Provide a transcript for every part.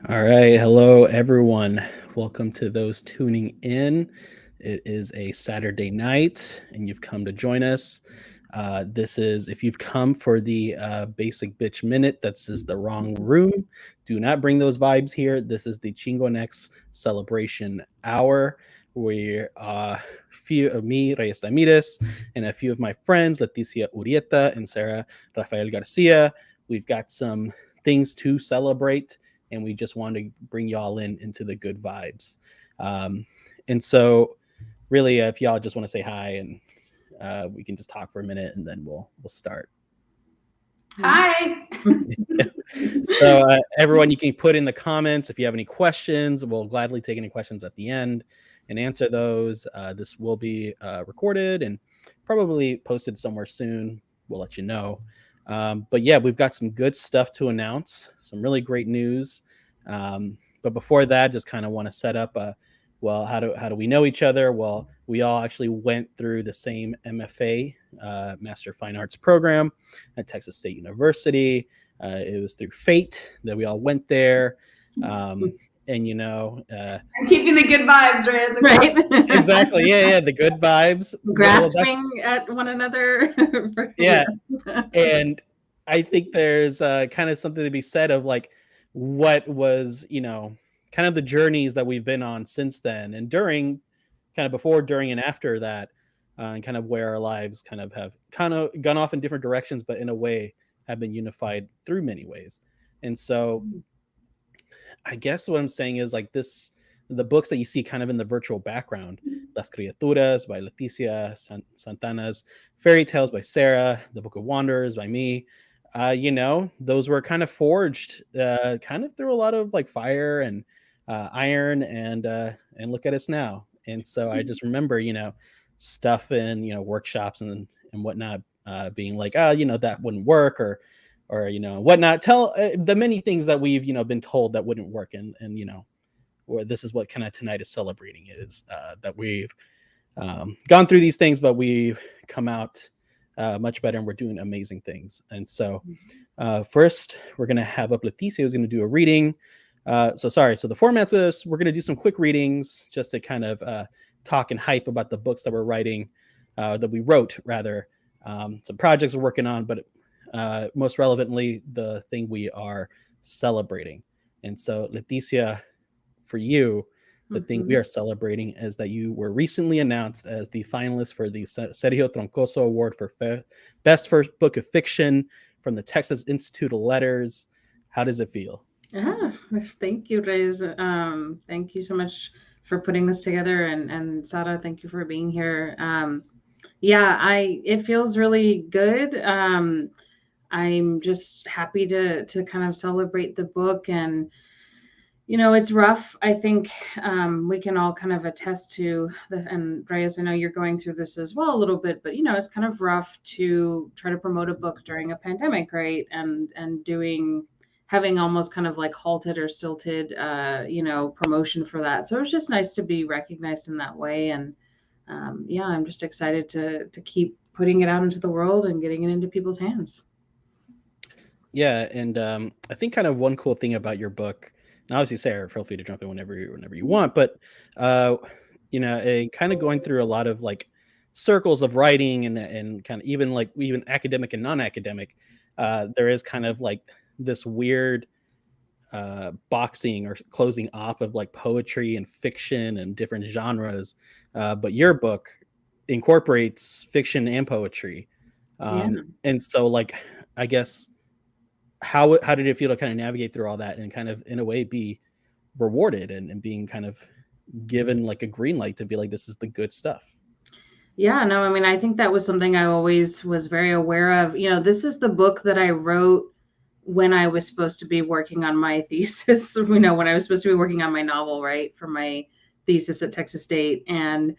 All right. Hello, everyone. Welcome to those tuning in. It is a Saturday night, and you've come to join us. This is, if you've come for the Basic Bitch Minute, that's is the wrong room. Do not bring those vibes here. This is the Chigonx Celebration Hour, where few of me, Reyes Ramirez, and a few of my friends, Leticia Urieta and Sarah Rafael Garcia, we've got some things to celebrate, and we just want to bring y'all into the good vibes. And so, really, if y'all just want to say hi, and we can just talk for a minute, and then we'll start. Hi. So, everyone, you can put in the comments if you have any questions. We'll gladly take any questions at the end and answer those. This will be recorded and probably posted somewhere soon. We'll let you know. But yeah, we've got some good stuff to announce, some really great news. But before that, just kind of want to set up well, how do we know each other? Well, we all actually went through the same MFA, Master of Fine Arts program at Texas State University. It was through fate that we all went there. And I'm keeping the good vibes, right? Right. Exactly. Yeah. The good vibes. Grasping at one another. Yeah. And I think there's kind of something to be said of like what was, kind of the journeys that we've been on since then, and during, kind of before, during, and after that, and kind of where our lives kind of have kind of gone off in different directions, but in a way have been unified through many ways. And so I guess what I'm saying is like the books that you see kind of in the virtual background, Las Criaturas by Leticia Santana's, Fairy Tales by Sarah, The Book of Wanderers by me, those were kind of forged kind of through a lot of like fire and iron, and look at us now. And so I just remember, stuff in, workshops and whatnot, being like, that wouldn't work, or whatnot. Tell the many things that we've, been told that wouldn't work. And or this is what kind of tonight is celebrating, is that we've gone through these things, but we've come out much better, and we're doing amazing things. And so first we're going to have up Leticia, who's going to do a reading. So the format is we're going to do some quick readings just to kind of talk and hype about the books that we're writing, that we wrote rather, some projects we're working on, but most relevantly, the thing we are celebrating. And so Leticia, for you, the thing we are celebrating is that you were recently announced as the finalist for the Sergio Troncoso Award for Best First Book of Fiction from the Texas Institute of Letters. How does it feel? Thank you, Reyes. Thank you so much for putting this together, and Sarah, thank you for being here. It feels really good. I'm just happy to kind of celebrate the book, and it's rough. I think we can all kind of attest to and Reyes, I know you're going through this as well a little bit, but it's kind of rough to try to promote a book during a pandemic, right? And having almost kind of like halted or stilted, promotion for that. So it's just nice to be recognized in that way. And I'm just excited to keep putting it out into the world and getting it into people's hands. Yeah, and I think kind of one cool thing about your book, and obviously Sarah, feel free to jump in whenever you want, but kind of going through a lot of like circles of writing and kind of even academic and non-academic, there is kind of like this weird boxing or closing off of like poetry and fiction and different genres, but your book incorporates fiction and poetry, and so like I guess how did it feel to kind of navigate through all that and kind of in a way be rewarded and being kind of given like a green light to be like, this is the good stuff? Yeah, no, I mean, I think that was something I always was very aware of. This is the book that I wrote when I was supposed to be working on my thesis, when I was supposed to be working on my novel, right, for my thesis at Texas State. And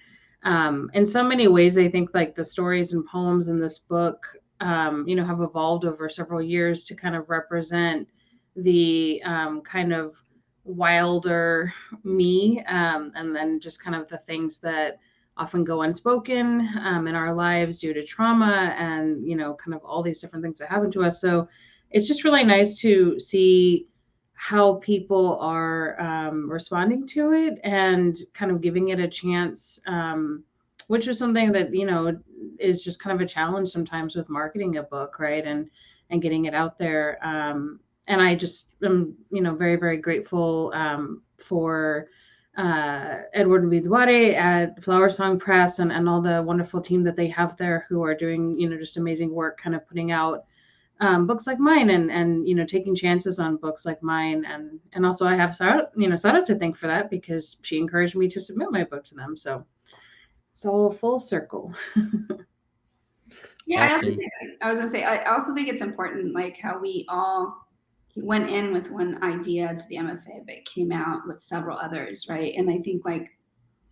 in so many ways, I think like the stories and poems in this book, have evolved over several years to kind of represent the kind of wilder me, and then just kind of the things that often go unspoken in our lives due to trauma and, kind of all these different things that happen to us. So it's just really nice to see how people are responding to it and kind of giving it a chance, which is something that, is just kind of a challenge sometimes with marketing a book, right? And getting it out there. And I just am, very, very grateful for Edward Viduare at Flower Song Press and all the wonderful team that they have there who are doing, just amazing work kind of putting out books like mine and taking chances on books like mine. And also I have Sarah to thank for that because she encouraged me to submit my book to them. So it's all full circle. Yeah, Awesome. I was gonna say, I also think it's important, like how we all went in with one idea to the MFA, but came out with several others, right? And I think like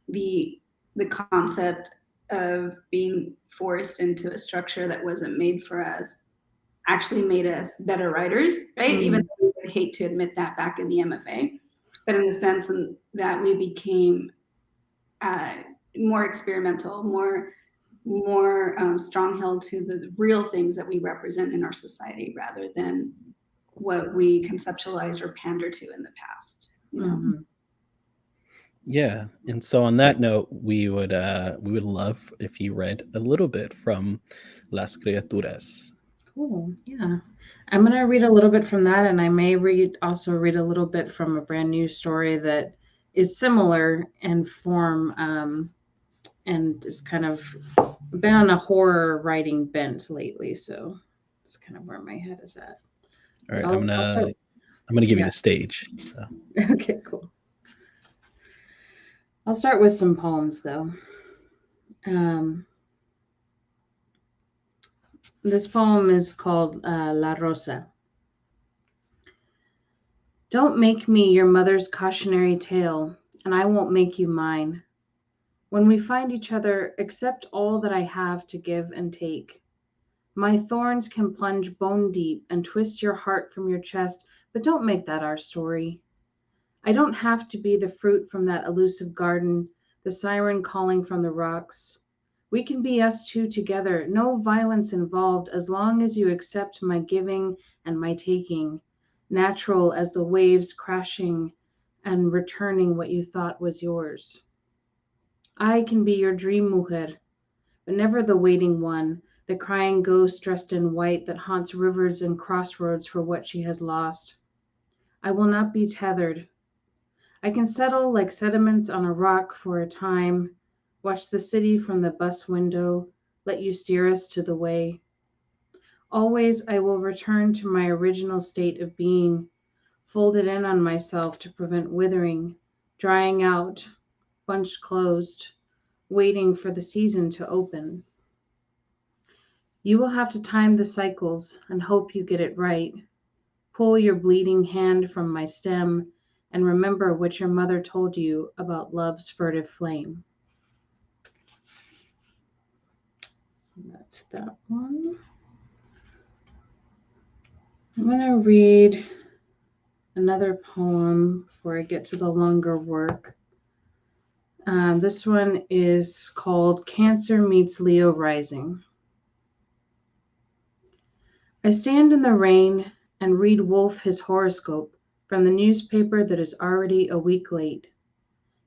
the concept of being forced into a structure that wasn't made for us actually made us better writers, right? Mm-hmm. Even though we would hate to admit that back in the MFA, but in the sense that we became more experimental, more strong-held to the real things that we represent in our society rather than what we conceptualized or pander to in the past. Mm-hmm. Yeah, and so on that note, we would love if you read a little bit from Las Criaturas. Cool. Yeah, I'm gonna read a little bit from that, and I may also read a little bit from a brand new story that is similar in form, and is kind of been on a horror writing bent lately. So it's kind of where my head is at. All right, I'm gonna give you the stage. So okay, cool. I'll start with some poems, though. This poem is called La Rosa. Don't make me your mother's cautionary tale, and I won't make you mine. When we find each other, accept all that I have to give and take. My thorns can plunge bone deep and twist your heart from your chest, but don't make that our story. I don't have to be the fruit from that elusive garden, the siren calling from the rocks. We can be us two together, no violence involved, as long as you accept my giving and my taking, natural as the waves crashing and returning what you thought was yours. I can be your dream mujer, but never the waiting one, the crying ghost dressed in white that haunts rivers and crossroads for what she has lost. I will not be tethered. I can settle like sediments on a rock for a time, watch the city from the bus window, let you steer us to the way. Always I will return to my original state of being, folded in on myself to prevent withering, drying out, bunched closed, waiting for the season to open. You will have to time the cycles and hope you get it right. Pull your bleeding hand from my stem and remember what your mother told you about love's furtive flame. That's that one. I'm going to read another poem before I get to the longer work. This one is called Cancer Meets Leo Rising. I stand in the rain and read Wolf his horoscope from the newspaper that is already a week late.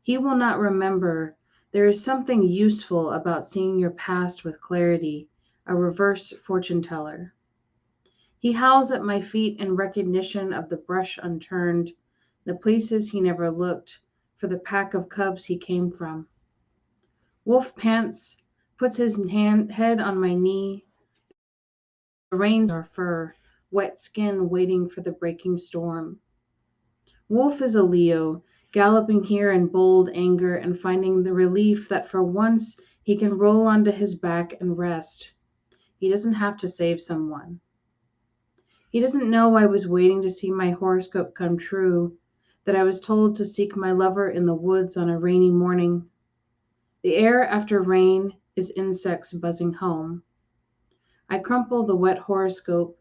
He will not remember. There is something useful about seeing your past with clarity, a reverse fortune teller. He howls at my feet in recognition of the brush unturned, the places he never looked, for the pack of cubs he came from. Wolf pants, puts his head on my knee. The reins are fur, wet skin waiting for the breaking storm. Wolf is a Leo, galloping here in bold anger and finding the relief that for once he can roll onto his back and rest. He doesn't have to save someone. He doesn't know I was waiting to see my horoscope come true, that I was told to seek my lover in the woods on a rainy morning. The air after rain is insects buzzing home. I crumple the wet horoscope,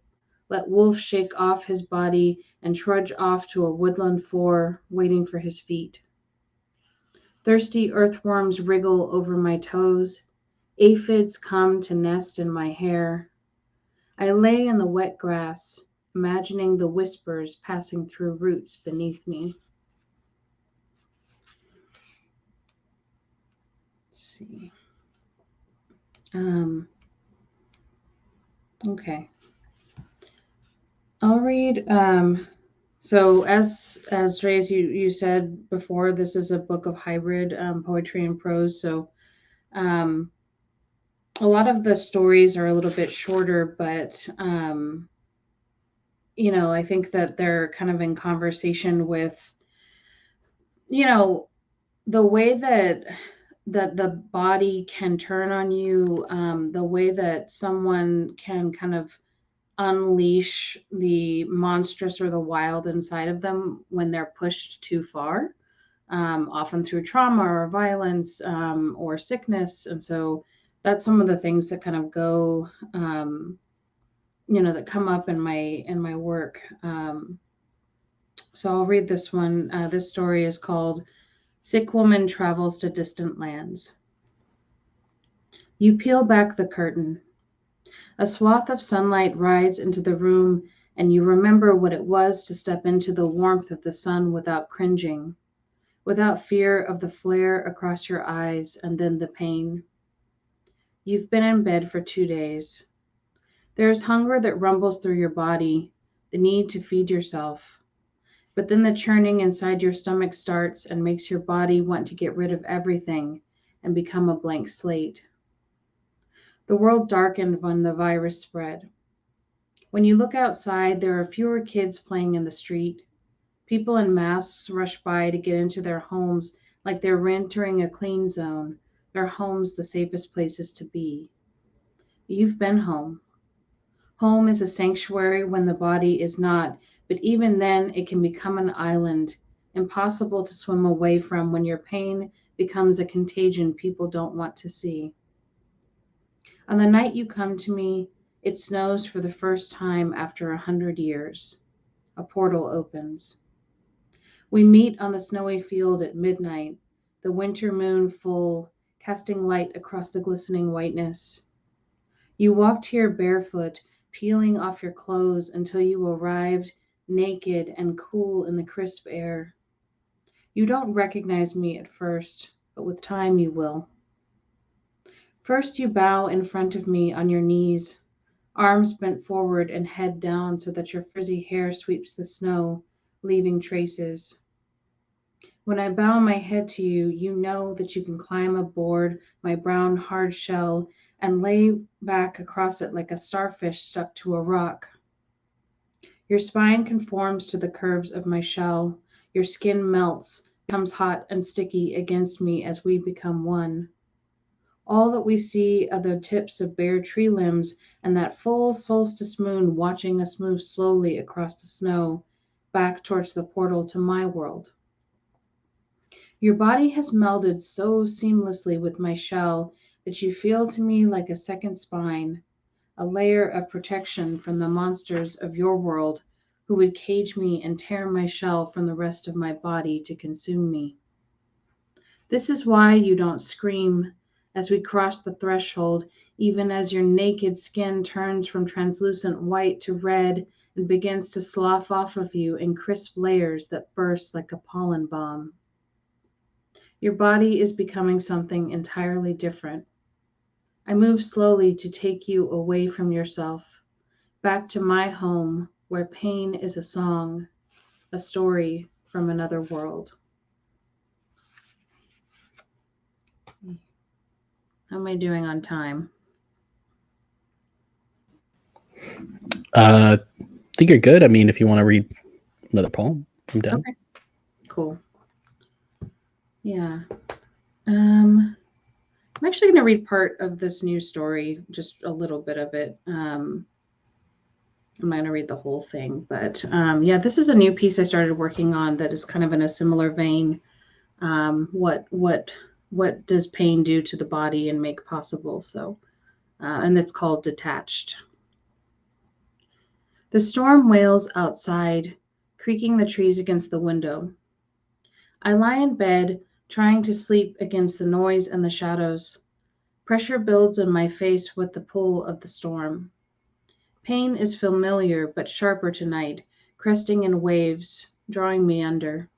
let Wolf shake off his body and trudge off to a woodland floor, waiting for his feet. Thirsty earthworms wriggle over my toes. Aphids come to nest in my hair. I lay in the wet grass, imagining the whispers passing through roots beneath me. Let's see. Okay. I'll read. So as Reyes, you said before, this is a book of hybrid poetry and prose. So um, a lot of the stories are a little bit shorter, but I think that they're kind of in conversation with, you know, the way that the body can turn on you, the way that someone can kind of unleash the monstrous or the wild inside of them when they're pushed too far, often through trauma or violence or sickness. And so that's some of the things that kind of go, that come up in my work. So I'll read this one. This story is called "Sick Woman Travels to Distant Lands." You peel back the curtain. A swath of sunlight rides into the room, and you remember what it was to step into the warmth of the sun without cringing, without fear of the flare across your eyes and then the pain. You've been in bed for 2 days. There is hunger that rumbles through your body, the need to feed yourself. But then the churning inside your stomach starts and makes your body want to get rid of everything and become a blank slate. The world darkened when the virus spread. When you look outside, there are fewer kids playing in the street. People in masks rush by to get into their homes like they're entering a clean zone, their homes the safest places to be. You've been home. Home is a sanctuary when the body is not, but even then it can become an island, impossible to swim away from when your pain becomes a contagion people don't want to see. On the night you come to me, it snows for the first time after 100 years. A portal opens. We meet on the snowy field at midnight, the winter moon full, casting light across the glistening whiteness. You walked here barefoot, peeling off your clothes until you arrived naked and cool in the crisp air. You don't recognize me at first, but with time you will. First, you bow in front of me on your knees, arms bent forward and head down so that your frizzy hair sweeps the snow, leaving traces. When I bow my head to you, you know that you can climb aboard my brown hard shell and lay back across it like a starfish stuck to a rock. Your spine conforms to the curves of my shell. Your skin melts, becomes hot and sticky against me as we become one. All that we see are the tips of bare tree limbs and that full solstice moon watching us move slowly across the snow, back towards the portal to my world. Your body has melded so seamlessly with my shell that you feel to me like a second spine, a layer of protection from the monsters of your world who would cage me and tear my shell from the rest of my body to consume me. This is why you don't scream as we cross the threshold, even as your naked skin turns from translucent white to red and begins to slough off of you in crisp layers that burst like a pollen bomb. Your body is becoming something entirely different. I move slowly to take you away from yourself, back to my home where pain is a song, a story from another world. How am I doing on time? I think you're good. I mean, if you want to read another poem, I'm done. Okay, cool. Yeah. I'm actually going to read part of this new story, just a little bit of it. I'm not going to read the whole thing, but yeah, this is a new piece I started working on that is kind of in a similar vein. What does pain do to the body and make possible? So, and it's called Detached. The storm wails outside, creaking the trees against the window. I lie in bed, trying to sleep against the noise and the shadows. Pressure builds in my face with the pull of the storm. Pain is familiar but sharper tonight, cresting in waves, drawing me under.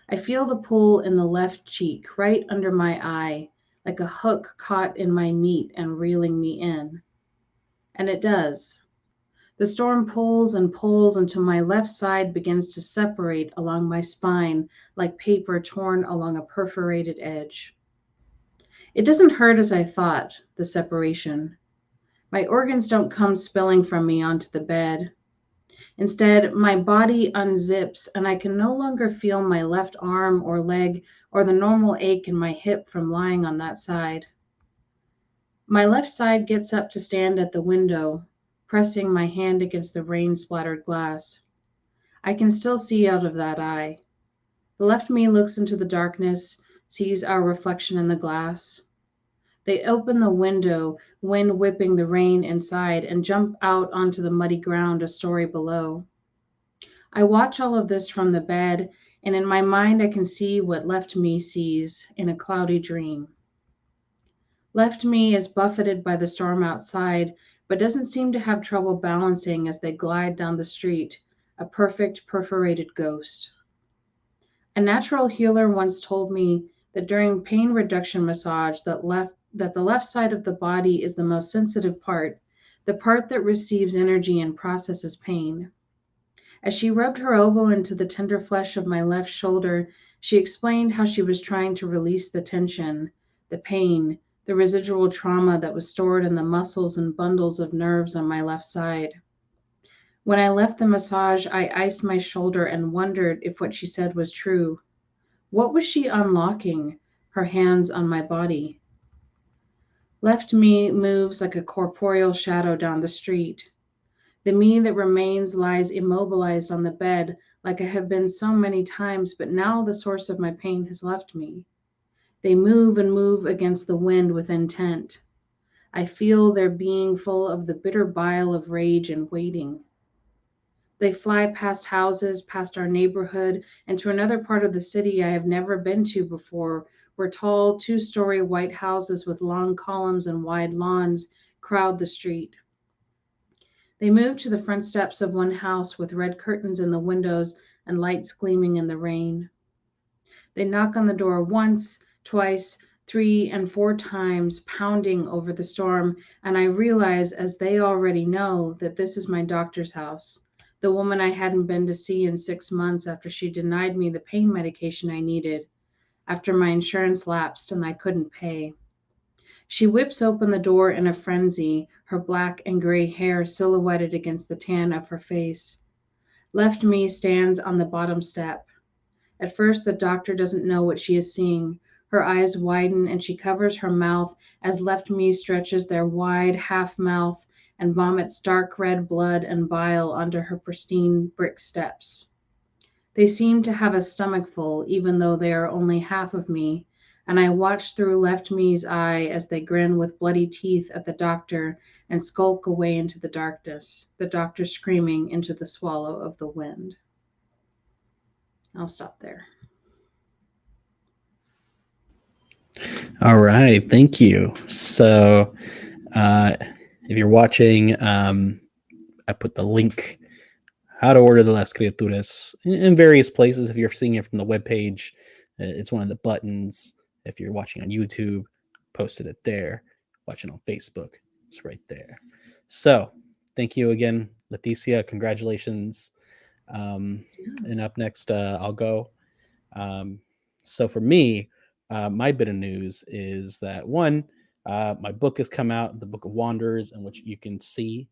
I feel the pull in the left cheek, right under my eye, like a hook caught in my meat and reeling me in. And it does. The storm pulls and pulls until my left side begins to separate along my spine like paper torn along a perforated edge. It doesn't hurt as I thought, the separation. My organs don't come spilling from me onto the bed. Instead, my body unzips and I can no longer feel my left arm or leg or the normal ache in my hip from lying on that side. My left side gets up to stand at the window, pressing my hand against the rain-splattered glass. I can still see out of that eye. The left me looks into the darkness, sees our reflection in the glass. They open the window, wind whipping the rain inside, and jump out onto the muddy ground a story below. I watch all of this from the bed, and in my mind I can see what left me sees in a cloudy dream. Left me is buffeted by the storm outside, but doesn't seem to have trouble balancing as they glide down the street, a perfect perforated ghost. A natural healer once told me that during pain reduction massage that the left side of the body is the most sensitive part, the part that receives energy and processes pain. As she rubbed her elbow into the tender flesh of my left shoulder, she explained how she was trying to release the tension, the pain, the residual trauma that was stored in the muscles and bundles of nerves on my left side. When I left the massage, I iced my shoulder and wondered if what she said was true. What was she unlocking, her hands on my body? Left me moves like a corporeal shadow down the street. The me that remains lies immobilized on the bed like I have been so many times, but now the source of my pain has left me. They move and move against the wind with intent. I feel their being full of the bitter bile of rage and waiting. They fly past houses, past our neighborhood, and to another part of the city I have never been to before, where tall, two-story white houses with long columns and wide lawns crowd the street. They move to the front steps of one house with red curtains in the windows and lights gleaming in the rain. They knock on the door once, twice, 3 and 4 times, pounding over the storm, and I realize, as they already know, that this is my doctor's house. The woman I hadn't been to see in 6 months after she denied me the pain medication I needed, after my insurance lapsed and I couldn't pay. She whips open the door in a frenzy, her black and gray hair silhouetted against the tan of her face. Left me stands on the bottom step. At first, the doctor doesn't know what she is seeing. Her eyes widen and she covers her mouth as Left me stretches their wide half mouth and vomits dark red blood and bile onto her pristine brick steps. They seem to have a stomachful, even though they are only half of me, and I watch through Left me's eye as they grin with bloody teeth at the doctor and skulk away into the darkness, the doctor screaming into the swallow of the wind. I'll stop there. All right, thank you. So, if you're watching, I put the link how to order the Las Criaturas in various places. If you're seeing it from the webpage, it's one of the buttons. If you're watching on YouTube, posted it there. Watching on Facebook, it's right there. So, thank you again, Leticia. Congratulations. And up next, I'll go. So for me, my bit of news is that one, my book has come out, the Book of Wanderers, in which you can see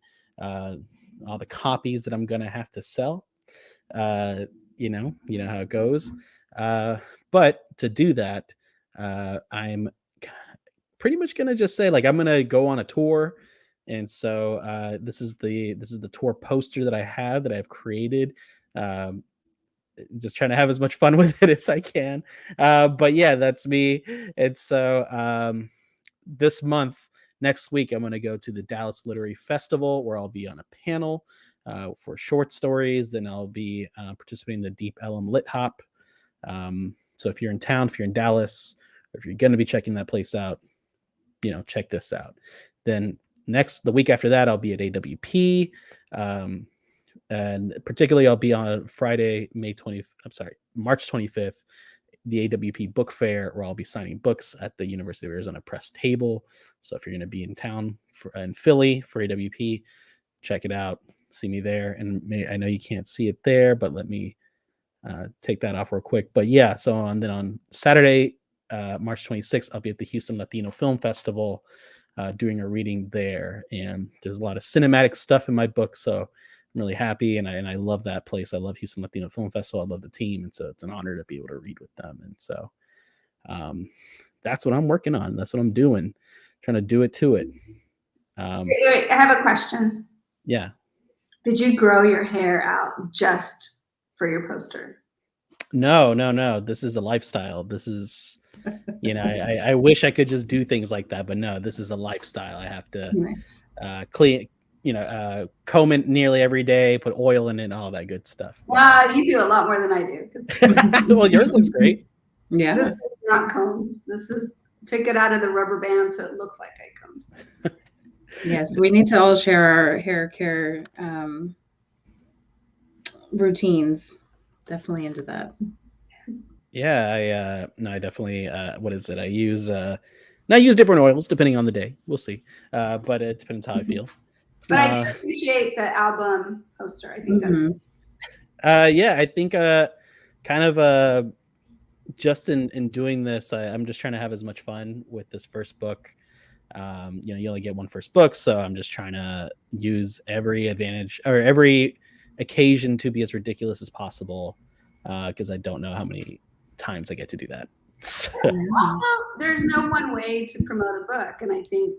all the copies that I'm gonna have to sell. You know how it goes. But to do that, I'm pretty much gonna just say like I'm gonna go on a tour, and so this is the tour poster that I have that I've created. Um, just trying to have as much fun with it as I can. But yeah, that's me. And so this month, next week, I'm going to go to the Dallas Literary Festival where I'll be on a panel for short stories. Then I'll be participating in the Deep Ellum Lit Hop. So if you're in town, if you're in Dallas, or if you're going to be checking that place out, check this out. Then the week after that, I'll be at AWP. And particularly I'll be on Friday, March 25th, the AWP book fair, where I'll be signing books at the University of Arizona Press table. So if you're going to be in town in Philly for AWP, check it out. See me there. And I know you can't see it there, but let me take that off real quick. But yeah, so then on Saturday, March 26th, I'll be at the Houston Latino Film Festival doing a reading there. And there's a lot of cinematic stuff in my book, so I'm really happy, and I love that place. I love Houston Latino Film Festival. I love the team, and so it's an honor to be able to read with them. And so that's what I'm working on. That's what I'm doing, trying to do it to it. Wait, I have a question. Yeah. Did you grow your hair out just for your poster? No. This is a lifestyle. This is, I wish I could just do things like that, but no, this is a lifestyle. I have to clean, comb it nearly every day, put oil in it, and all that good stuff. Wow, you do a lot more than I do. Well, yours looks great. Yeah. This is not combed. This is took it out of the rubber band so it looks like I combed. Yes, we need to all share our hair care routines. Definitely into that. Yeah, I definitely. What is it? I use different oils depending on the day. We'll see, but it depends how I feel. But I do appreciate the album poster. I think that's. Yeah, I think kind of just in doing this, I'm just trying to have as much fun with this first book. You only get one first book, so I'm just trying to use every advantage or every occasion to be as ridiculous as possible, because I don't know how many times I get to do that. So. Also, there's no one way to promote a book, and I think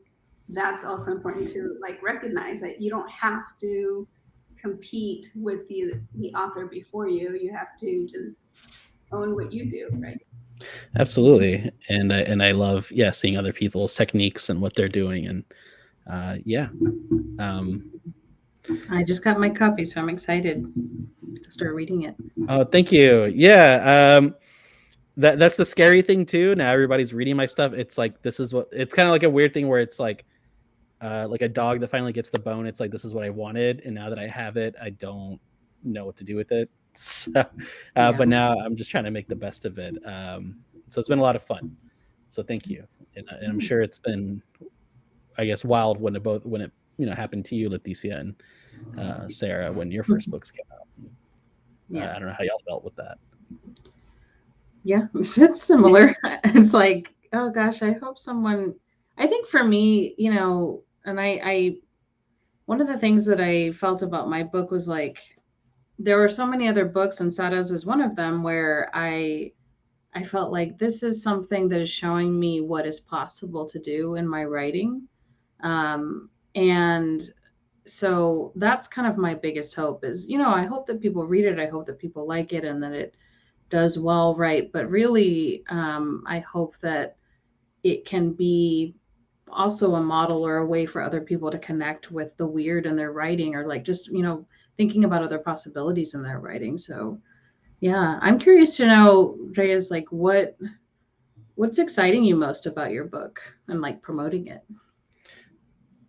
that's also important to recognize that you don't have to compete with the author before you. You have to just own what you do, right? Absolutely. And I love seeing other people's techniques and what they're doing, and I just got my copy, so I'm excited to start reading it. Oh, thank you. Yeah. That's the scary thing too. Now everybody's reading my stuff. It's like it's kind of like a weird thing where it's like a dog that finally gets the bone. It's like, this is what I wanted, and now that I have it, I don't know what to do with it. So, but now I'm just trying to make the best of it. So it's been a lot of fun. So thank you, and I'm sure it's been, I guess, wild when it happened to you, Leticia and Sarah, when your first books came out. I don't know how y'all felt with that. Yeah, it's similar. It's like, oh gosh, I hope someone. I think for me, and I one of the things that I felt about my book was like, there were so many other books, and Sada's is one of them, where I felt like this is something that is showing me what is possible to do in my writing. And so that's kind of my biggest hope is, I hope that people read it. I hope that people like it and that it does well, right? But really, I hope that it can be also a model or a way for other people to connect with the weird in their writing, or just, thinking about other possibilities in their writing. So yeah, I'm curious to know, Reyes, what's exciting you most about your book and promoting it?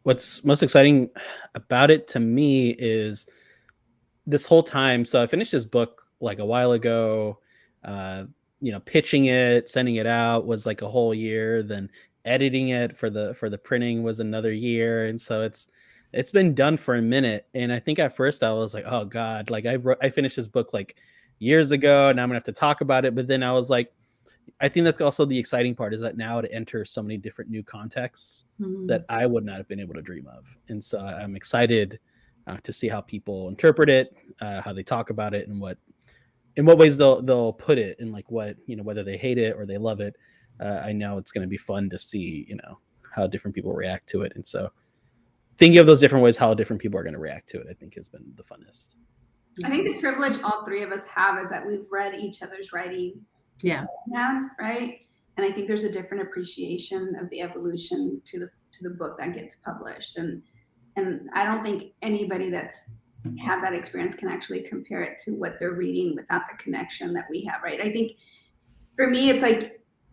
What's most exciting about it to me is this whole time. So I finished this book a while ago. Pitching it, sending it out was a whole year. Then editing it for the printing was another year, and so it's been done for a minute. And I think at first I was like, oh God, I finished this book years ago, and I'm gonna have to talk about it. But then I was like, I think that's also the exciting part, is that now it enters so many different new contexts that I would not have been able to dream of. And so I'm excited to see how people interpret it, how they talk about it, and in what ways they'll put it, and what, whether they hate it or they love it. I know it's going to be fun to see, how different people react to it. And so thinking of those different ways, how different people are going to react to it, I think has been the funnest. I think the privilege all three of us have is that we've read each other's writing. Yeah. Right. And I think there's a different appreciation of the evolution to the book that gets published. And I don't think anybody that's had that experience can actually compare it to what they're reading without the connection that we have. Right. I think for me, it's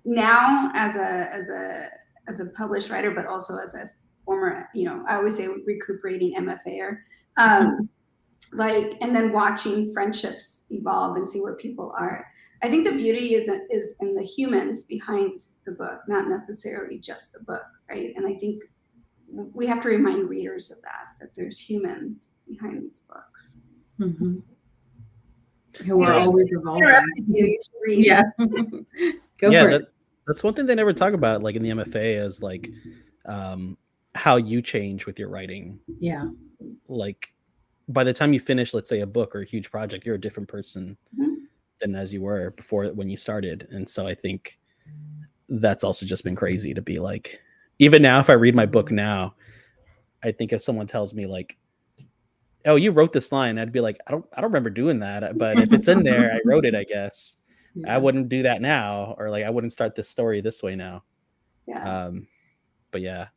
now as a published writer, but also as a former, I always say recuperating MFAer. Like, and then watching friendships evolve and see where people are. I think the beauty is in the humans behind the book, not necessarily just the book, right? And I think we have to remind readers of that there's humans behind these books. Mm-hmm. Who are always evolving. Yeah. Go for it. That's one thing they never talk about, like in the MFA, is like how you change with your writing. Yeah. Like by the time you finish, let's say, a book or a huge project, you're a different person than as you were before when you started. And so I think that's also just been crazy to be like, even now, if I read my book now, I think if someone tells me like, oh, you wrote this line, I'd be like, I don't remember doing that. But if it's in there, I wrote it, I guess. Yeah. I wouldn't do that now, or like I wouldn't start this story this way now. Yeah. But yeah.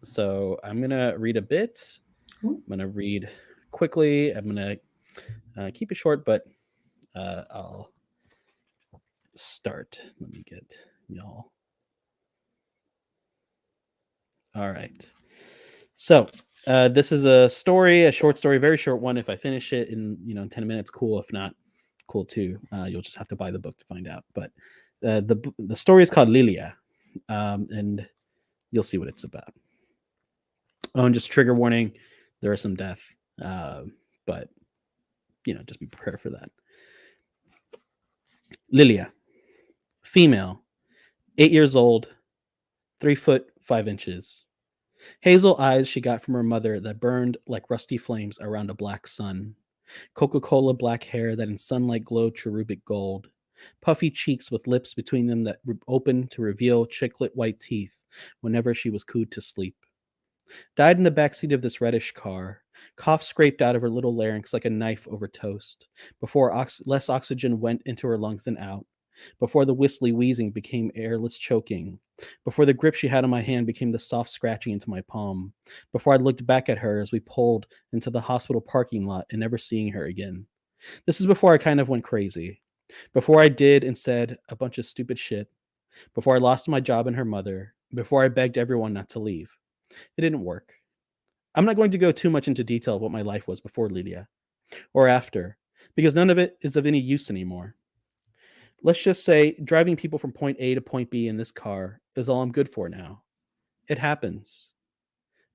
So I'm gonna read a bit. I'm gonna read quickly. I'm gonna keep it short, but I'll start. Let me get y'all. All right. So this is a story, a short story, very short one. If I finish it in 10 minutes, cool. If not, cool too. You'll just have to buy the book to find out. But the story is called Lilia, and you'll see what it's about. Oh, and just trigger warning: there is some death, but just be prepared for that. Lilia, female, 8 years old, 3 foot 5 inches. Hazel eyes she got from her mother that burned like rusty flames around a black sun. Coca-Cola black hair that in sunlight glowed cherubic gold. Puffy cheeks with lips between them that opened to reveal chiclet white teeth whenever she was cooed to sleep. Died in the backseat of this reddish car. Cough scraped out of her little larynx like a knife over toast, before less oxygen went into her lungs than out, before the whistly wheezing became airless choking, before the grip she had on my hand became the soft scratching into my palm, before I looked back at her as we pulled into the hospital parking lot and never seeing her again. This is before I kind of went crazy, before I did and said a bunch of stupid shit, before I lost my job and her mother, before I begged everyone not to leave. It didn't work. I'm not going to go too much into detail of what my life was before Lydia, or after, because none of it is of any use anymore. Let's just say driving people from point A to point B in this car is all I'm good for now. It happens.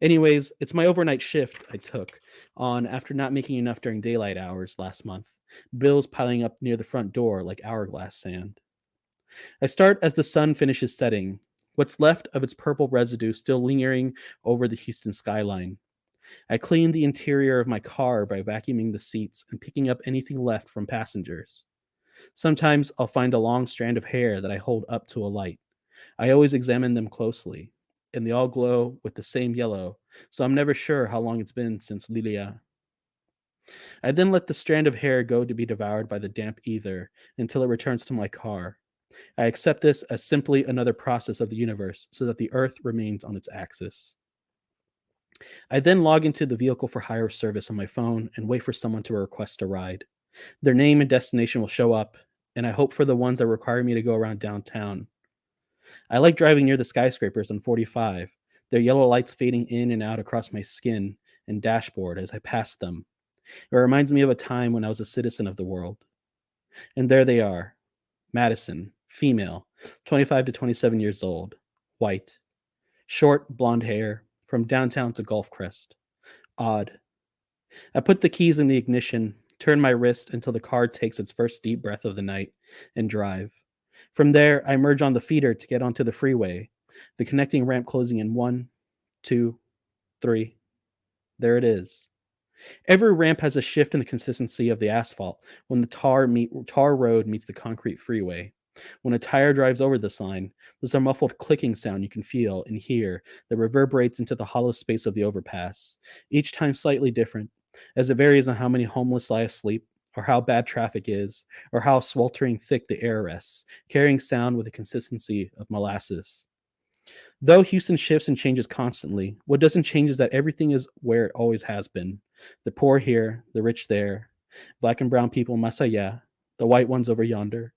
Anyways, it's my overnight shift I took on after not making enough during daylight hours last month, bills piling up near the front door like hourglass sand. I start as the sun finishes setting, what's left of its purple residue still lingering over the Houston skyline. I clean the interior of my car by vacuuming the seats and picking up anything left from passengers. Sometimes I'll find a long strand of hair that I hold up to a light. I always examine them closely, and they all glow with the same yellow, so I'm never sure how long it's been since Lilia. I then let the strand of hair go to be devoured by the damp ether until it returns to my car. I accept this as simply another process of the universe so that the earth remains on its axis. I then log into the vehicle for hire service on my phone and wait for someone to request a ride. Their name and destination will show up, and I hope for the ones that require me to go around downtown. I like driving near the skyscrapers on 45, their yellow lights fading in and out across my skin and dashboard as I pass them. It reminds me of a time when I was a citizen of the world. And there they are. Madison, female, 25 to 27 years old, white, short blonde hair, from downtown to Gulfcrest. Odd. I put the keys in the ignition, turn my wrist until the car takes its first deep breath of the night, and drive. From there, I merge on the feeder to get onto the freeway, the connecting ramp closing in 1, 2, 3. There it is. Every ramp has a shift in the consistency of the asphalt when the tar road meets the concrete freeway. When a tire drives over this line, there's a muffled clicking sound you can feel and hear that reverberates into the hollow space of the overpass, each time slightly different, as it varies on how many homeless lie asleep, or how bad traffic is, or how sweltering thick the air rests, carrying sound with the consistency of molasses. Though Houston shifts and changes constantly, what doesn't change is that everything is where it always has been. The poor here, the rich there, black and brown people más allá, the white ones over yonder.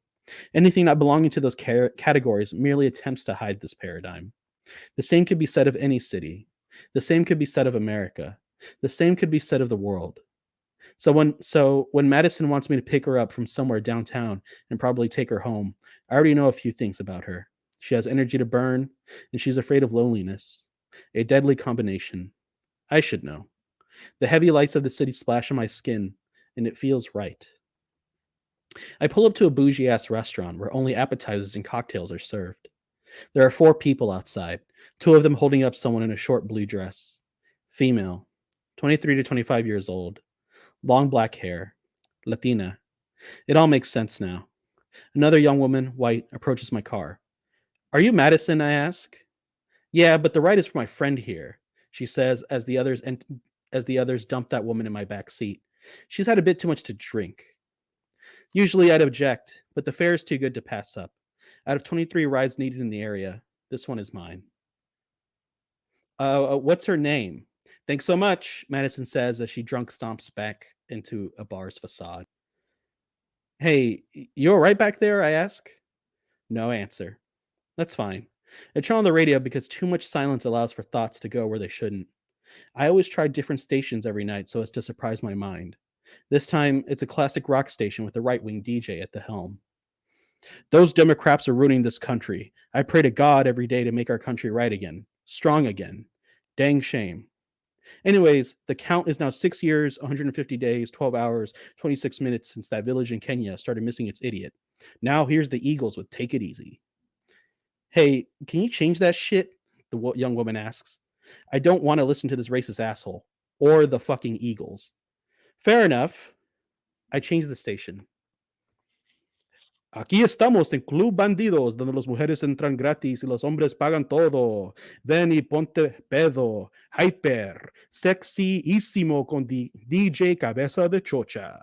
Anything not belonging to those categories merely attempts to hide this paradigm. The same could be said of any city. The same could be said of America. The same could be said of the world. So when Madison wants me to pick her up from somewhere downtown and probably take her home, I already know a few things about her. She has energy to burn, and she's afraid of loneliness. A deadly combination. I should know. The heavy lights of the city splash on my skin, and it feels right. I pull up to a bougie ass restaurant where only appetizers and cocktails are served. There are 4 people outside, 2 of them holding up someone in a short blue dress. Female, 23 to 25 years old, long black hair, Latina. It all makes sense now. Another young woman, white, approaches my car. Are you Madison? I ask. Yeah, but the ride is for my friend here, she says as the others dump that woman in my back seat. She's had a bit too much to drink. Usually I'd object, but the fare is too good to pass up. Out of 23 rides needed in the area, this one is mine. What's her name? Thanks so much, Madison says as she drunk stomps back into a bar's facade. Hey, you all right back there? I ask. No answer. That's fine. I turn on the radio because too much silence allows for thoughts to go where they shouldn't. I always try different stations every night so as to surprise my mind. This time, it's a classic rock station with a right wing DJ at the helm. Those Democrats are ruining this country. I pray to God every day to make our country right again, strong again. Dang shame. Anyways, the count is now 6 years, 150 days, 12 hours, 26 minutes since that village in Kenya started missing its idiot. Now here's the Eagles with Take It Easy. Hey, can you change that shit? The young woman asks. I don't want to listen to this racist asshole or the fucking Eagles. Fair enough. I change the station. Aquí estamos en Club Bandidos, donde las mujeres entran gratis y los hombres pagan todo. Ven y ponte pedo, hyper, sexyísimo con DJ Cabeza de Chocha.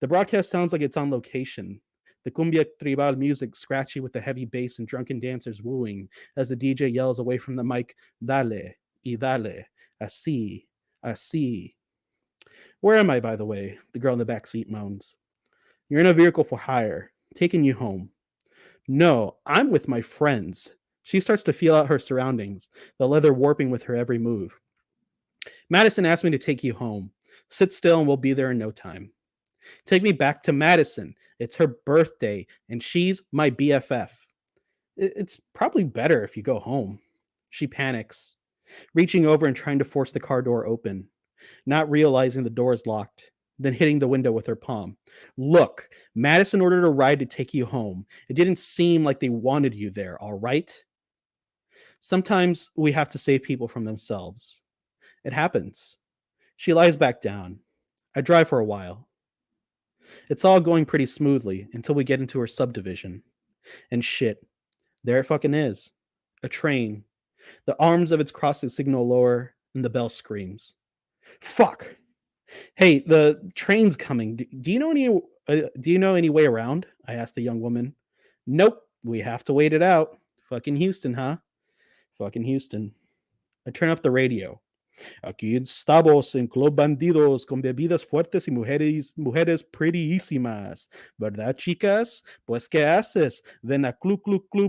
The broadcast sounds like it's on location. The cumbia tribal music scratchy with the heavy bass and drunken dancers wooing as the DJ yells away from the mic, dale, y dale, así, así. Where am I, by the way? The girl in the back seat moans. You're in a vehicle for hire, taking you home. No, I'm with my friends. She starts to feel out her surroundings, the leather warping with her every move. Madison asked me to take you home. Sit still and we'll be there in no time. Take me back to Madison. It's her birthday, and she's my BFF. It's probably better if you go home. She panics, reaching over and trying to force the car door open, not realizing the door is locked, then hitting the window with her palm. Look, Madison ordered a ride to take you home. It didn't seem like they wanted you there, all right? Sometimes we have to save people from themselves. It happens. She lies back down. I drive for a while. It's all going pretty smoothly until we get into her subdivision. And shit, there it fucking is. A train. The arms of its crossing signal lower, and the bell screams. Fuck. Hey, the train's coming. Do you know any way around? I asked the young woman. Nope, we have to wait it out. Fucking Houston, huh? Fucking Houston. I turn up the radio. Aquí estamos en Club Bandidos con bebidas fuertes y mujeres prettyísimas. ¿Verdad, chicas? Pues, ¿qué haces? Ven a Club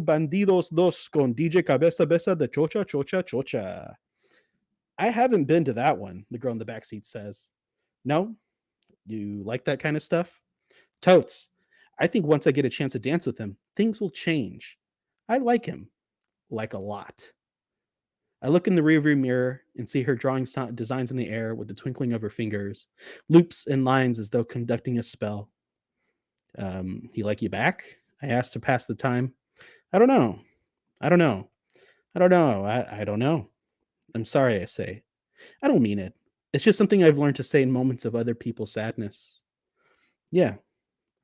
Bandidos 2 con DJ Cabeza Besa de Chocha Chocha Chocha. I haven't been to that one, the girl in the backseat says. No? You like that kind of stuff? Totes. I think once I get a chance to dance with him, things will change. I like him. Like a lot. I look in the rearview mirror and see her drawing designs in the air with the twinkling of her fingers, loops and lines as though conducting a spell. He like you back? I asked to pass the time. I don't know. I don't know. I don't know. I don't know. I'm sorry, I say. I don't mean it. It's just something I've learned to say in moments of other people's sadness. Yeah.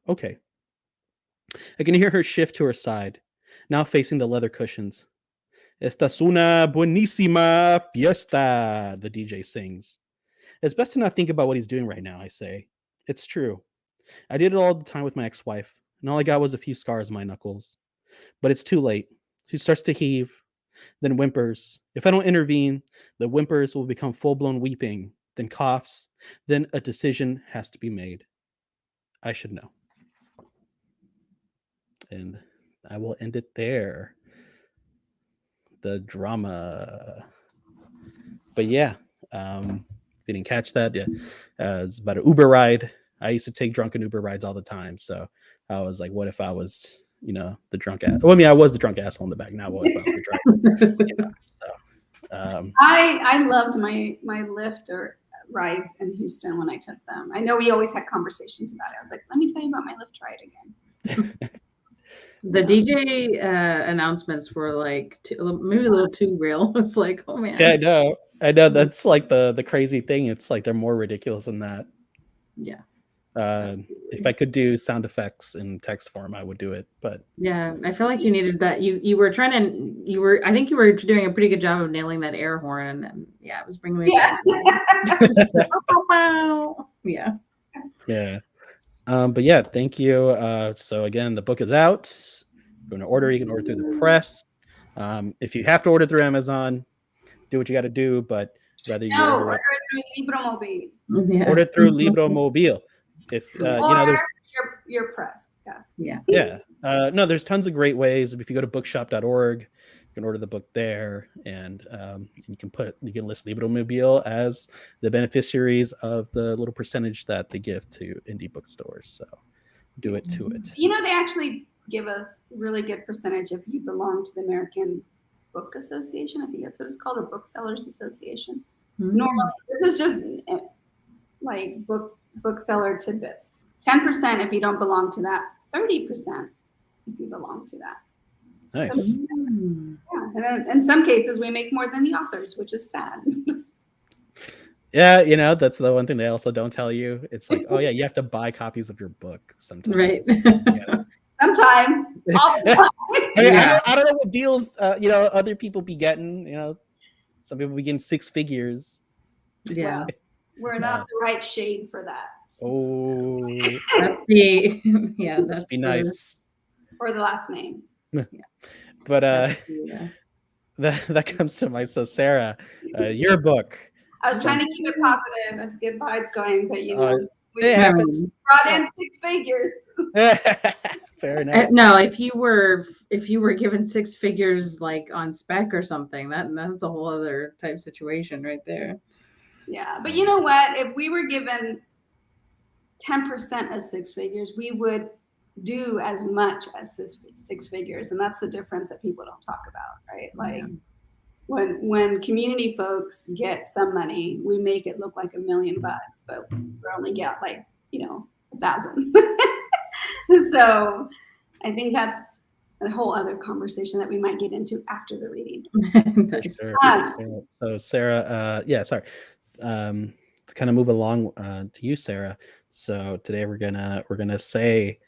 Okay. I can hear her shift to her side, now facing the leather cushions. Esta es una buenísima fiesta, the DJ sings. It's best to not think about what he's doing right now, I say. It's true. I did it all the time with my ex-wife, and all I got was a few scars on my knuckles. But it's too late. She starts to heave, then whimpers. If I don't intervene, the whimpers will become full-blown weeping, then coughs, then a decision has to be made. I should know. And I will end it there. the drama. But yeah, if you didn't catch that, yeah, it's about an Uber ride. I used to take drunken Uber rides all the time, so I was like, what if I was, the drunk ass? Well, I mean, I was the drunk asshole in the back. Now, what if I was the driver? So I loved my Lyft or rides in Houston when I took them. I know we always had conversations about it. I was like, let me tell you about my Lyft ride again. The DJ announcements were like maybe a little too real. It's like, oh man. yeah, I know. That's like the crazy thing. It's like they're more ridiculous than that. Yeah. If I could do sound effects in text form, I would do it. But yeah, I feel like you needed that. You were trying to. I think you were doing a pretty good job of nailing that air horn, and yeah, it was bringing me back. Yeah. Yeah. But yeah, thank you. So again, the book is out. If you want to order, you can order through the press. If you have to order through Amazon, do what you got to do. But rather you order through Libromobile. Yeah. Order through Libromobile. If there's your press. Yeah. No, there's tons of great ways. If you go to bookshop.org, you can order the book there, and you can list Libromobile as the beneficiaries of the little percentage that they give to indie bookstores. So do it to it. They actually give us really good percentage if you belong to the American Book Association. I think that's what it's called, or Booksellers Association. Normally, this is just like bookseller tidbits. 10% if you don't belong to that. 30% if you belong to that. Nice. So, yeah, and then in some cases we make more than the authors, which is sad. Yeah, that's the one thing they also don't tell you. It's like, oh yeah, you have to buy copies of your book sometimes. Right. Sometimes. All the time. I don't know what deals other people be getting. Some people be getting 6 figures. Yeah. Well, we're not the right shade for that. Oh, that'd be that'd be nice. Or the last name. Yeah. But that comes to mind. So Sarah, your book. I was trying to keep it positive, as good vibes going, but we brought in 6 figures. Fair enough. No, if you were given 6 figures like on spec or something, that's a whole other type situation right there. Yeah, but you know what? If we were given 10% of 6 figures, we would do as much as 6 figures, and that's the difference that people don't talk about, right? Like when community folks get some money, we make it look like $1 million, but we only get like 1,000. So I think that's a whole other conversation that we might get into after the reading. Nice. Sure. So Sarah, sorry. To kind of move along to you, Sarah. So today we're gonna say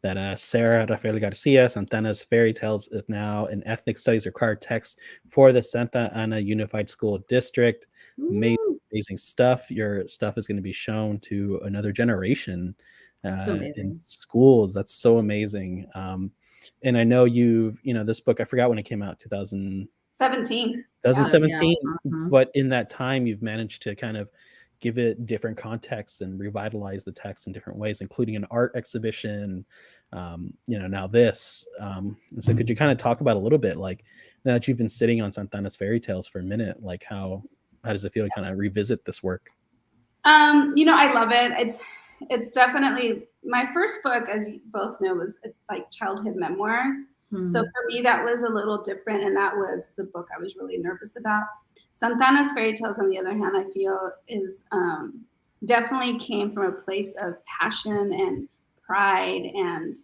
that Sarah Rafael Garcia Santana's Fairy Tales is now an ethnic studies required text for the Santa Ana Unified School District. Amazing stuff. Your stuff is going to be shown to another generation in schools. That's so amazing. And I know this book, I forgot when it came out, 2017. But in that time, you've managed to kind of give it different contexts and revitalize the text in different ways, including an art exhibition, now this. So could you kind of talk about a little bit, like, now that you've been sitting on Santana's Fairy Tales for a minute, like how does it feel to kind of revisit this work? I love it. It's definitely my first book, as you both know, was like childhood memoirs. So for me, that was a little different, and that was the book I was really nervous about. Santana's Fairy Tales, on the other hand, I feel is definitely came from a place of passion and pride and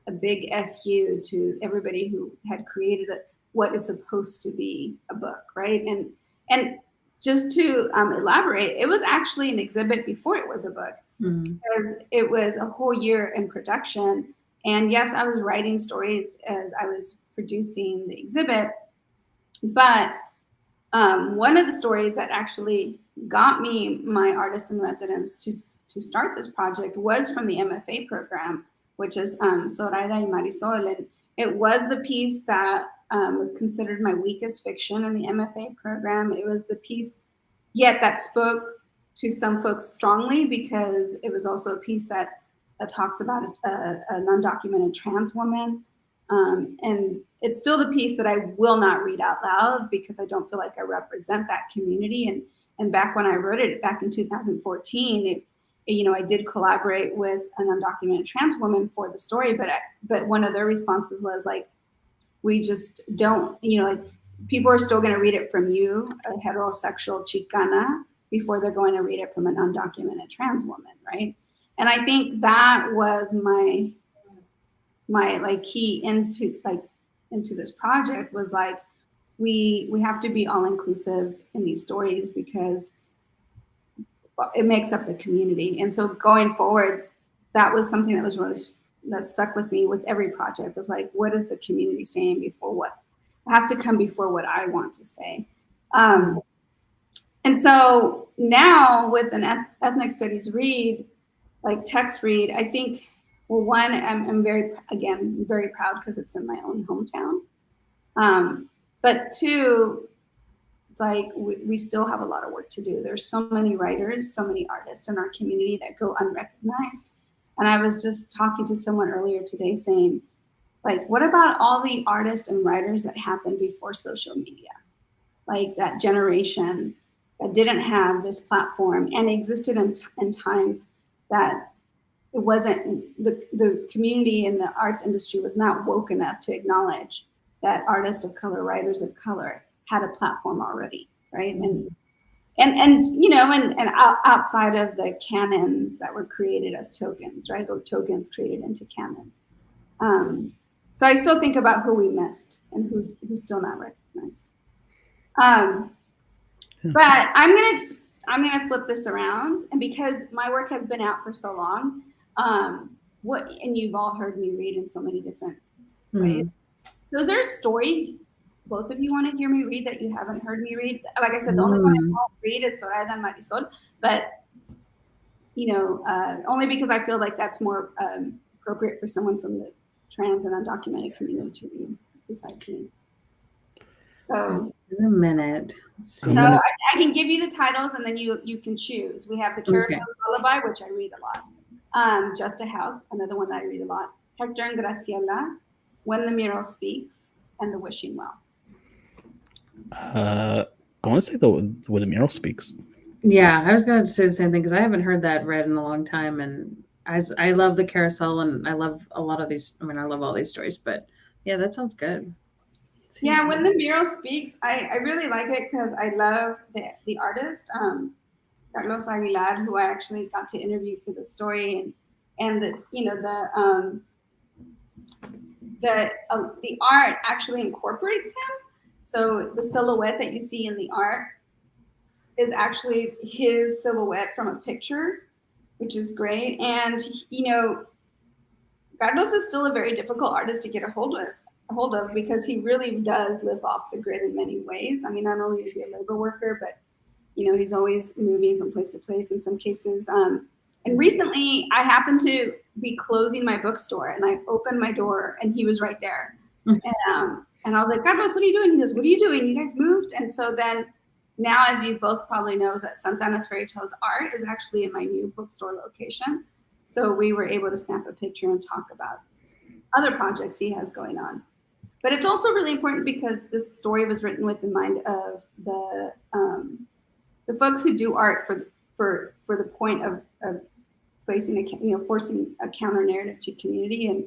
a big FU to everybody who had created what is supposed to be a book, right? And just to elaborate, it was actually an exhibit before it was a book, because it was a whole year in production. And yes, I was writing stories as I was producing the exhibit, but one of the stories that actually got me my artist in residence to start this project was from the MFA program, which is Zoraida y Marisol. And it was the piece that was considered my weakest fiction in the MFA program. It was the piece yet that spoke to some folks strongly, because it was also a piece that talks about a non-documented trans woman And it's still the piece that I will not read out loud because I don't feel like I represent that community. And back when I wrote it back in 2014, I did collaborate with an undocumented trans woman for the story, but one of their responses was like, we just don't, like people are still going to read it from you, a heterosexual Chicana, before they're going to read it from an undocumented trans woman, right? And I think that was my like key into this project was like we have to be all inclusive in these stories because it makes up the community. And so going forward, that was something that was really that stuck with me with every project was like, what is the community saying before what it has to come before what I want to say. And so now with an ethnic studies read, like text read, I think, well, one, I'm very proud because it's in my own hometown. But two, it's like we still have a lot of work to do. There's so many writers, so many artists in our community that go unrecognized. And I was just talking to someone earlier today saying, like, what about all the artists and writers that happened before social media? Like that generation that didn't have this platform and existed in times that it wasn't, the community in the arts industry was not woke enough to acknowledge that artists of color, writers of color had a platform already, right? And outside of the canons that were created as tokens, right? Or tokens created into canons. So I still think about who we missed and who's still not recognized. But I'm gonna flip this around, and because my work has been out for so long, and you've all heard me read in so many different ways. So is there a story both of you want to hear me read that you haven't heard me read? Like I said, the only one I won't read is Soraya and Marisol, but only because I feel like that's more appropriate for someone from the trans and undocumented community to read besides me. So in a minute. So I can give you the titles and then you can choose. We have The Carousel's Lullaby, which I read a lot. Just a House, another one that I read a lot. Hector and Graciela, When the Mural Speaks, and The Wishing Well. I want to say When the Mural Speaks. Yeah, I was going to say the same thing because I haven't heard that read in a long time, and I love The Carousel, and I love a lot of these. I mean, I love all these stories, but yeah, that sounds good. Yeah, When the Mural Speaks, I really like it because I love the artist, Carlos Aguilar, who I actually got to interview for the story, and the art actually incorporates him. So the silhouette that you see in the art is actually his silhouette from a picture, which is great. And Carlos is still a very difficult artist to get a hold of because he really does live off the grid in many ways. I mean, not only is he a labor worker, but he's always moving from place to place in some cases. And recently I happened to be closing my bookstore and I opened my door and he was right there. And I was like, Carlos, what are you doing? He goes, what are you doing? You guys moved? And so then now, as you both probably know, is that Santana's Fairy Tales art is actually in my new bookstore location. So we were able to snap a picture and talk about other projects he has going on. But it's also really important because this story was written with the mind of the folks who do art for the point of placing forcing a counter narrative to community. And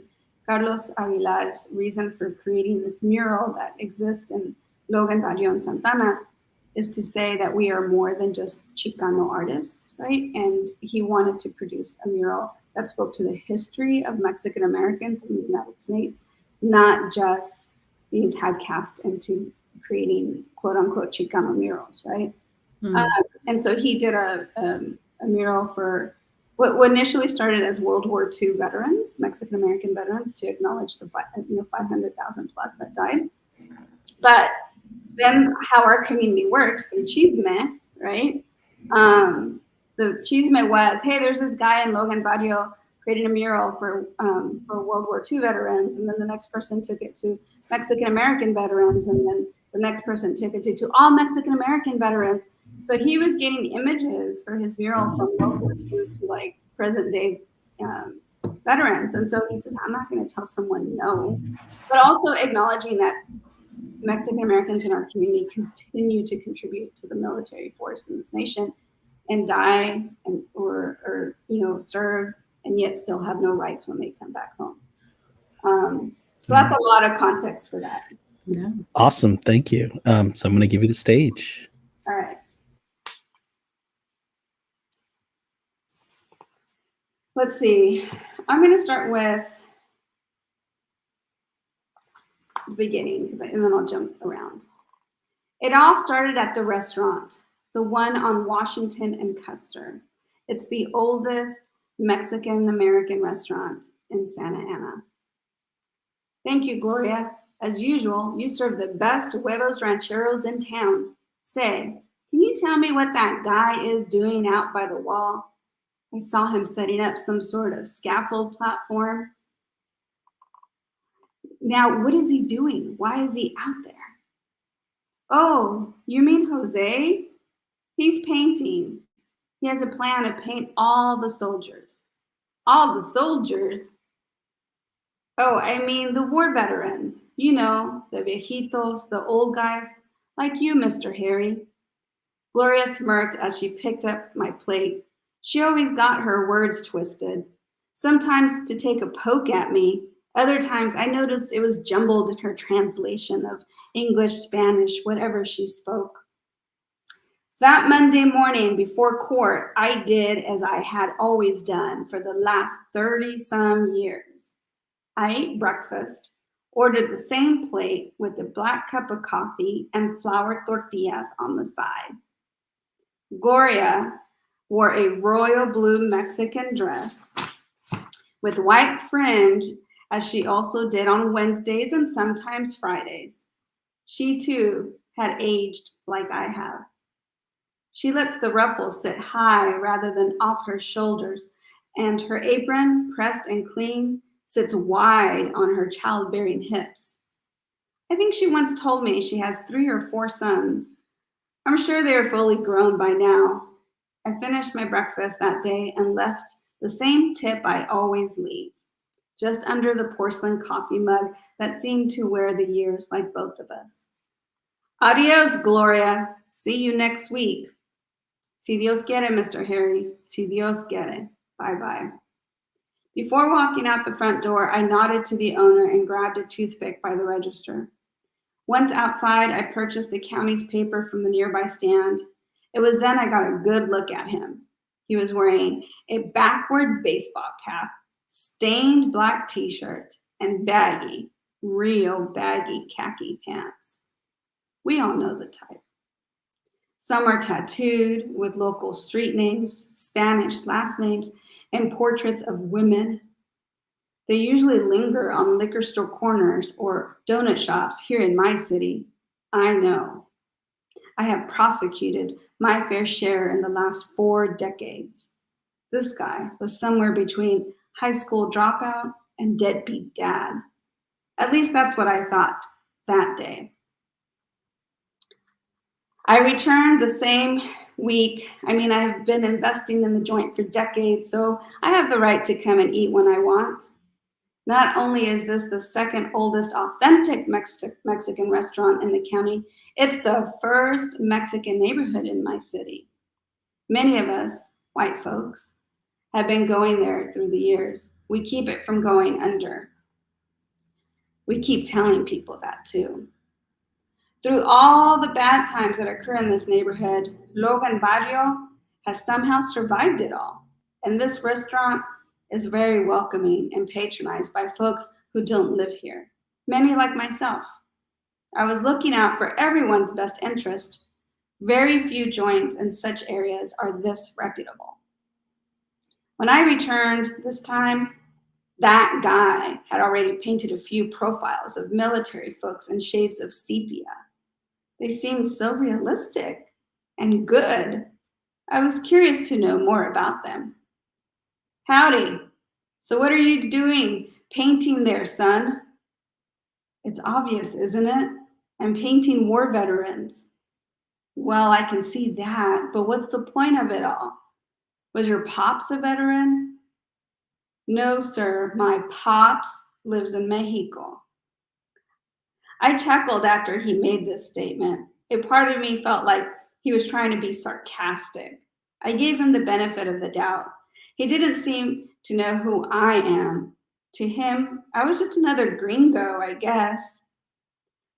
Carlos Aguilar's reason for creating this mural that exists in Logan, Barrio, and Santana is to say that we are more than just Chicano artists, right? And he wanted to produce a mural that spoke to the history of Mexican Americans in the United States, not just being typecast into creating quote unquote Chicano murals, right? And so he did a mural for what initially started as World War II veterans, Mexican American veterans, to acknowledge the 500,000 plus that died. But then how our community works through Chisme, right? The Chisme was, hey, there's this guy in Logan Barrio creating a mural for World War II veterans, and then the next person took it to Mexican American veterans, and then the next person took it to all Mexican American veterans. So he was getting images for his mural from World War II to like present day veterans. And so he says, I'm not going to tell someone no, but also acknowledging that Mexican Americans in our community continue to contribute to the military force in this nation and die and or serve and yet still have no rights when they come back home. So that's a lot of context for that. Yeah. Awesome. Thank you. So I'm going to give you the stage. All right. Let's see. I'm going to start with the beginning and then I'll jump around. It all started at the restaurant, the one on Washington and Custer. It's the oldest Mexican-American restaurant in Santa Ana. Thank you, Gloria. As usual, you serve the best huevos rancheros in town. Say, can you tell me what that guy is doing out by the wall? I saw him setting up some sort of scaffold platform. Now, what is he doing? Why is he out there? Oh, you mean Jose? He's painting. He has a plan to paint all the soldiers. All the soldiers? Oh, I mean the war veterans. You know, the viejitos, the old guys, like you, Mr. Harry. Gloria smirked as she picked up my plate. She always got her words twisted. Sometimes to take a poke at me. Other times I noticed it was jumbled in her translation of English, Spanish, whatever she spoke. That Monday morning before court, I did as I had always done for the last 30-some years. I ate breakfast, ordered the same plate with a black cup of coffee and flour tortillas on the side. Gloria wore a royal blue Mexican dress with white fringe, as she also did on Wednesdays and sometimes Fridays. She too had aged like I have. She lets the ruffles sit high rather than off her shoulders, and her apron, pressed and clean, sits wide on her childbearing hips. I think she once told me she has 3 or 4 sons. I'm sure they are fully grown by now. I finished my breakfast that day and left the same tip I always leave, just under the porcelain coffee mug that seemed to wear the years like both of us. Adios, Gloria. See you next week. Si Dios quiere, Mr. Harry. Si Dios quiere. Bye-bye. Before walking out the front door, I nodded to the owner and grabbed a toothpick by the register. Once outside, I purchased the county's paper from the nearby stand. It was then I got a good look at him. He was wearing a backward baseball cap, stained black t-shirt, and baggy, real baggy khaki pants. We all know the type. Some are tattooed with local street names, Spanish last names, and portraits of women. They usually linger on liquor store corners or donut shops here in my city. I know. I have prosecuted my fair share in the last 4 decades. This guy was somewhere between high school dropout and deadbeat dad. At least that's what I thought that day. I returned the same week. I mean, I've been investing in the joint for decades, so I have the right to come and eat when I want. Not only is this the second oldest authentic Mexican restaurant in the county, it's the first Mexican neighborhood in my city. Many of us, white folks, have been going there through the years. We keep it from going under. We keep telling people that too. Through all the bad times that occur in this neighborhood, Logan Barrio has somehow survived it all. And this restaurant is very welcoming and patronized by folks who don't live here, many like myself. I was looking out for everyone's best interest. Very few joints in such areas are this reputable. When I returned this time, that guy had already painted a few profiles of military folks in shades of sepia. They seemed so realistic and good. I was curious to know more about them. Howdy. So what are you doing painting there, son? It's obvious, isn't it? I'm painting war veterans. Well, I can see that, but what's the point of it all? Was your pops a veteran? No, sir, my pops lives in Mexico. I chuckled after he made this statement. A part of me felt like he was trying to be sarcastic. I gave him the benefit of the doubt. He didn't seem to know who I am. To him, I was just another gringo, I guess.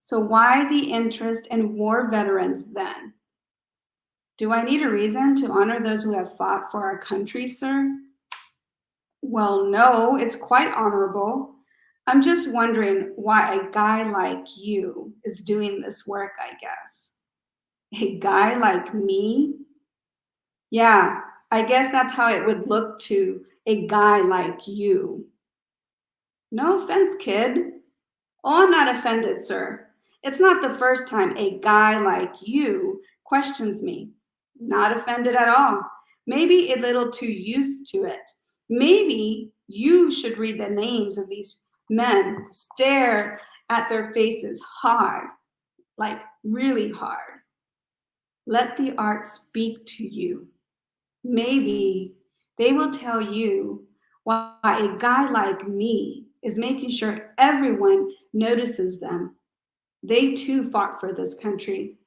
So why the interest in war veterans then? Do I need a reason to honor those who have fought for our country, sir? Well, no, it's quite honorable. I'm just wondering why a guy like you is doing this work, I guess. A guy like me? Yeah, I guess that's how it would look to a guy like you. No offense, kid. Oh, I'm not offended, sir. It's not the first time a guy like you questions me. Not offended at all. Maybe a little too used to it. Maybe you should read the names of these men, stare at their faces hard, like really hard. Let the art speak to you. Maybe they will tell you why a guy like me is making sure everyone notices them. They too fought for this country,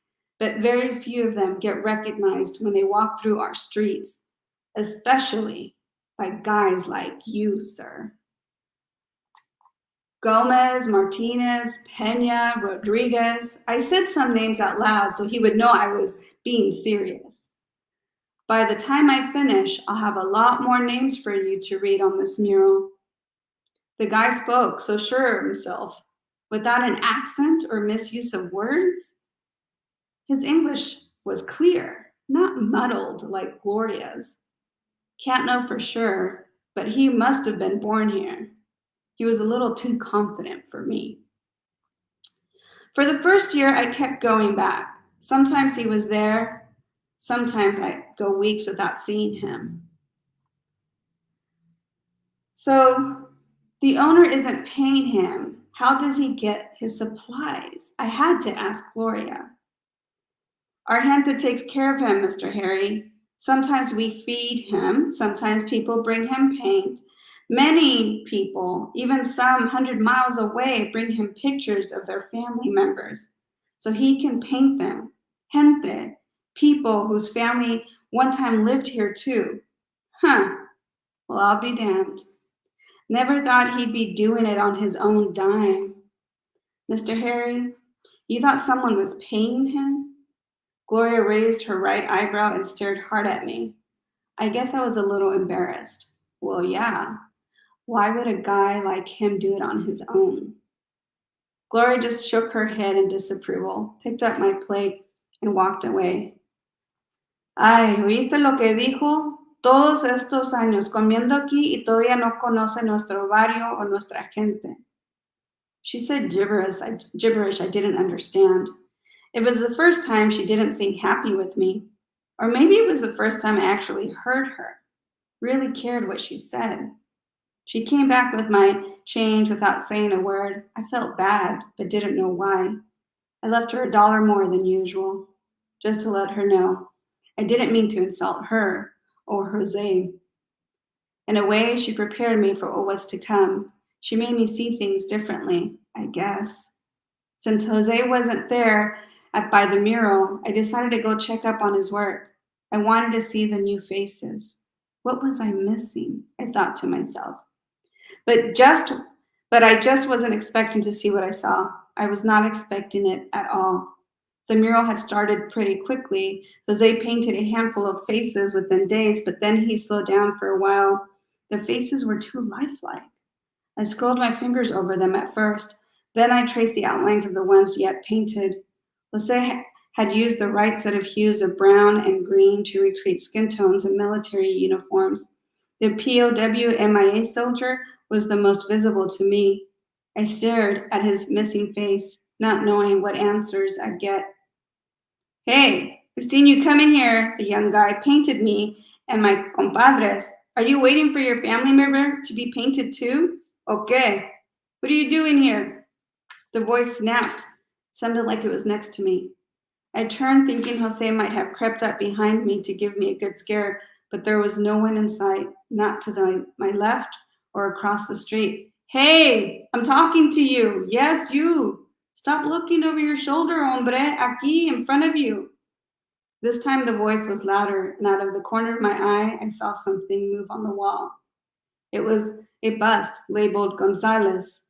but very few of them get recognized when they walk through our streets, especially by guys like you, sir. Gomez, Martinez, Pena, Rodriguez. I said some names out loud so he would know I was being serious. By the time I finish, I'll have a lot more names for you to read on this mural. The guy spoke, so sure of himself, without an accent or misuse of words. His English was clear, not muddled like Gloria's. Can't know for sure, but he must have been born here. He was a little too confident for me. For the first year, I kept going back. Sometimes he was there, sometimes I'd go weeks without seeing him. So the owner isn't paying him. How does he get his supplies? I had to ask Gloria. Our gente takes care of him, Mr. Harry. Sometimes we feed him. Sometimes people bring him paint. Many people, even some 100 miles away, bring him pictures of their family members so he can paint them. Gente, people whose family one time lived here too. Huh, well, I'll be damned. Never thought he'd be doing it on his own dime. Mr. Harry, you thought someone was paying him? Gloria raised her right eyebrow and stared hard at me. I guess I was a little embarrassed. Well, yeah. Why would a guy like him do it on his own? Gloria just shook her head in disapproval, picked up my plate, and walked away. Ay, ¿oíste lo que dijo? Todos estos años comiendo aquí y todavía no conoce nuestro barrio o nuestra gente. She said gibberish I didn't understand. It was the first time she didn't seem happy with me. Or maybe it was the first time I actually heard her, really cared what she said. She came back with my change without saying a word. I felt bad, but didn't know why. I left her $1 more than usual, just to let her know. I didn't mean to insult her or Jose. In a way, she prepared me for what was to come. She made me see things differently, I guess. Since Jose wasn't there by the mural, I decided to go check up on his work. I wanted to see the new faces. What was I missing? I thought to myself. But I just wasn't expecting to see what I saw. I was not expecting it at all. The mural had started pretty quickly. Jose painted a handful of faces within days, but then he slowed down for a while. The faces were too lifelike. I scrolled my fingers over them at first. Then I traced the outlines of the ones yet painted. Jose had used the right set of hues of brown and green to recreate skin tones in military uniforms. The POW MIA soldier was the most visible to me. I stared at his missing face, not knowing what answers I'd get. Hey, I've seen you come in here, the young guy painted me and my compadres. Are you waiting for your family member to be painted too? Okay. What are you doing here? The voice snapped. Sounded like it was next to me. I turned thinking Jose might have crept up behind me to give me a good scare, but there was no one in sight, not to my left or across the street. Hey, I'm talking to you. Yes, you. Stop looking over your shoulder, hombre, aquí in front of you. This time the voice was louder, and out of the corner of my eye, I saw something move on the wall. It was a bust labeled Gonzalez,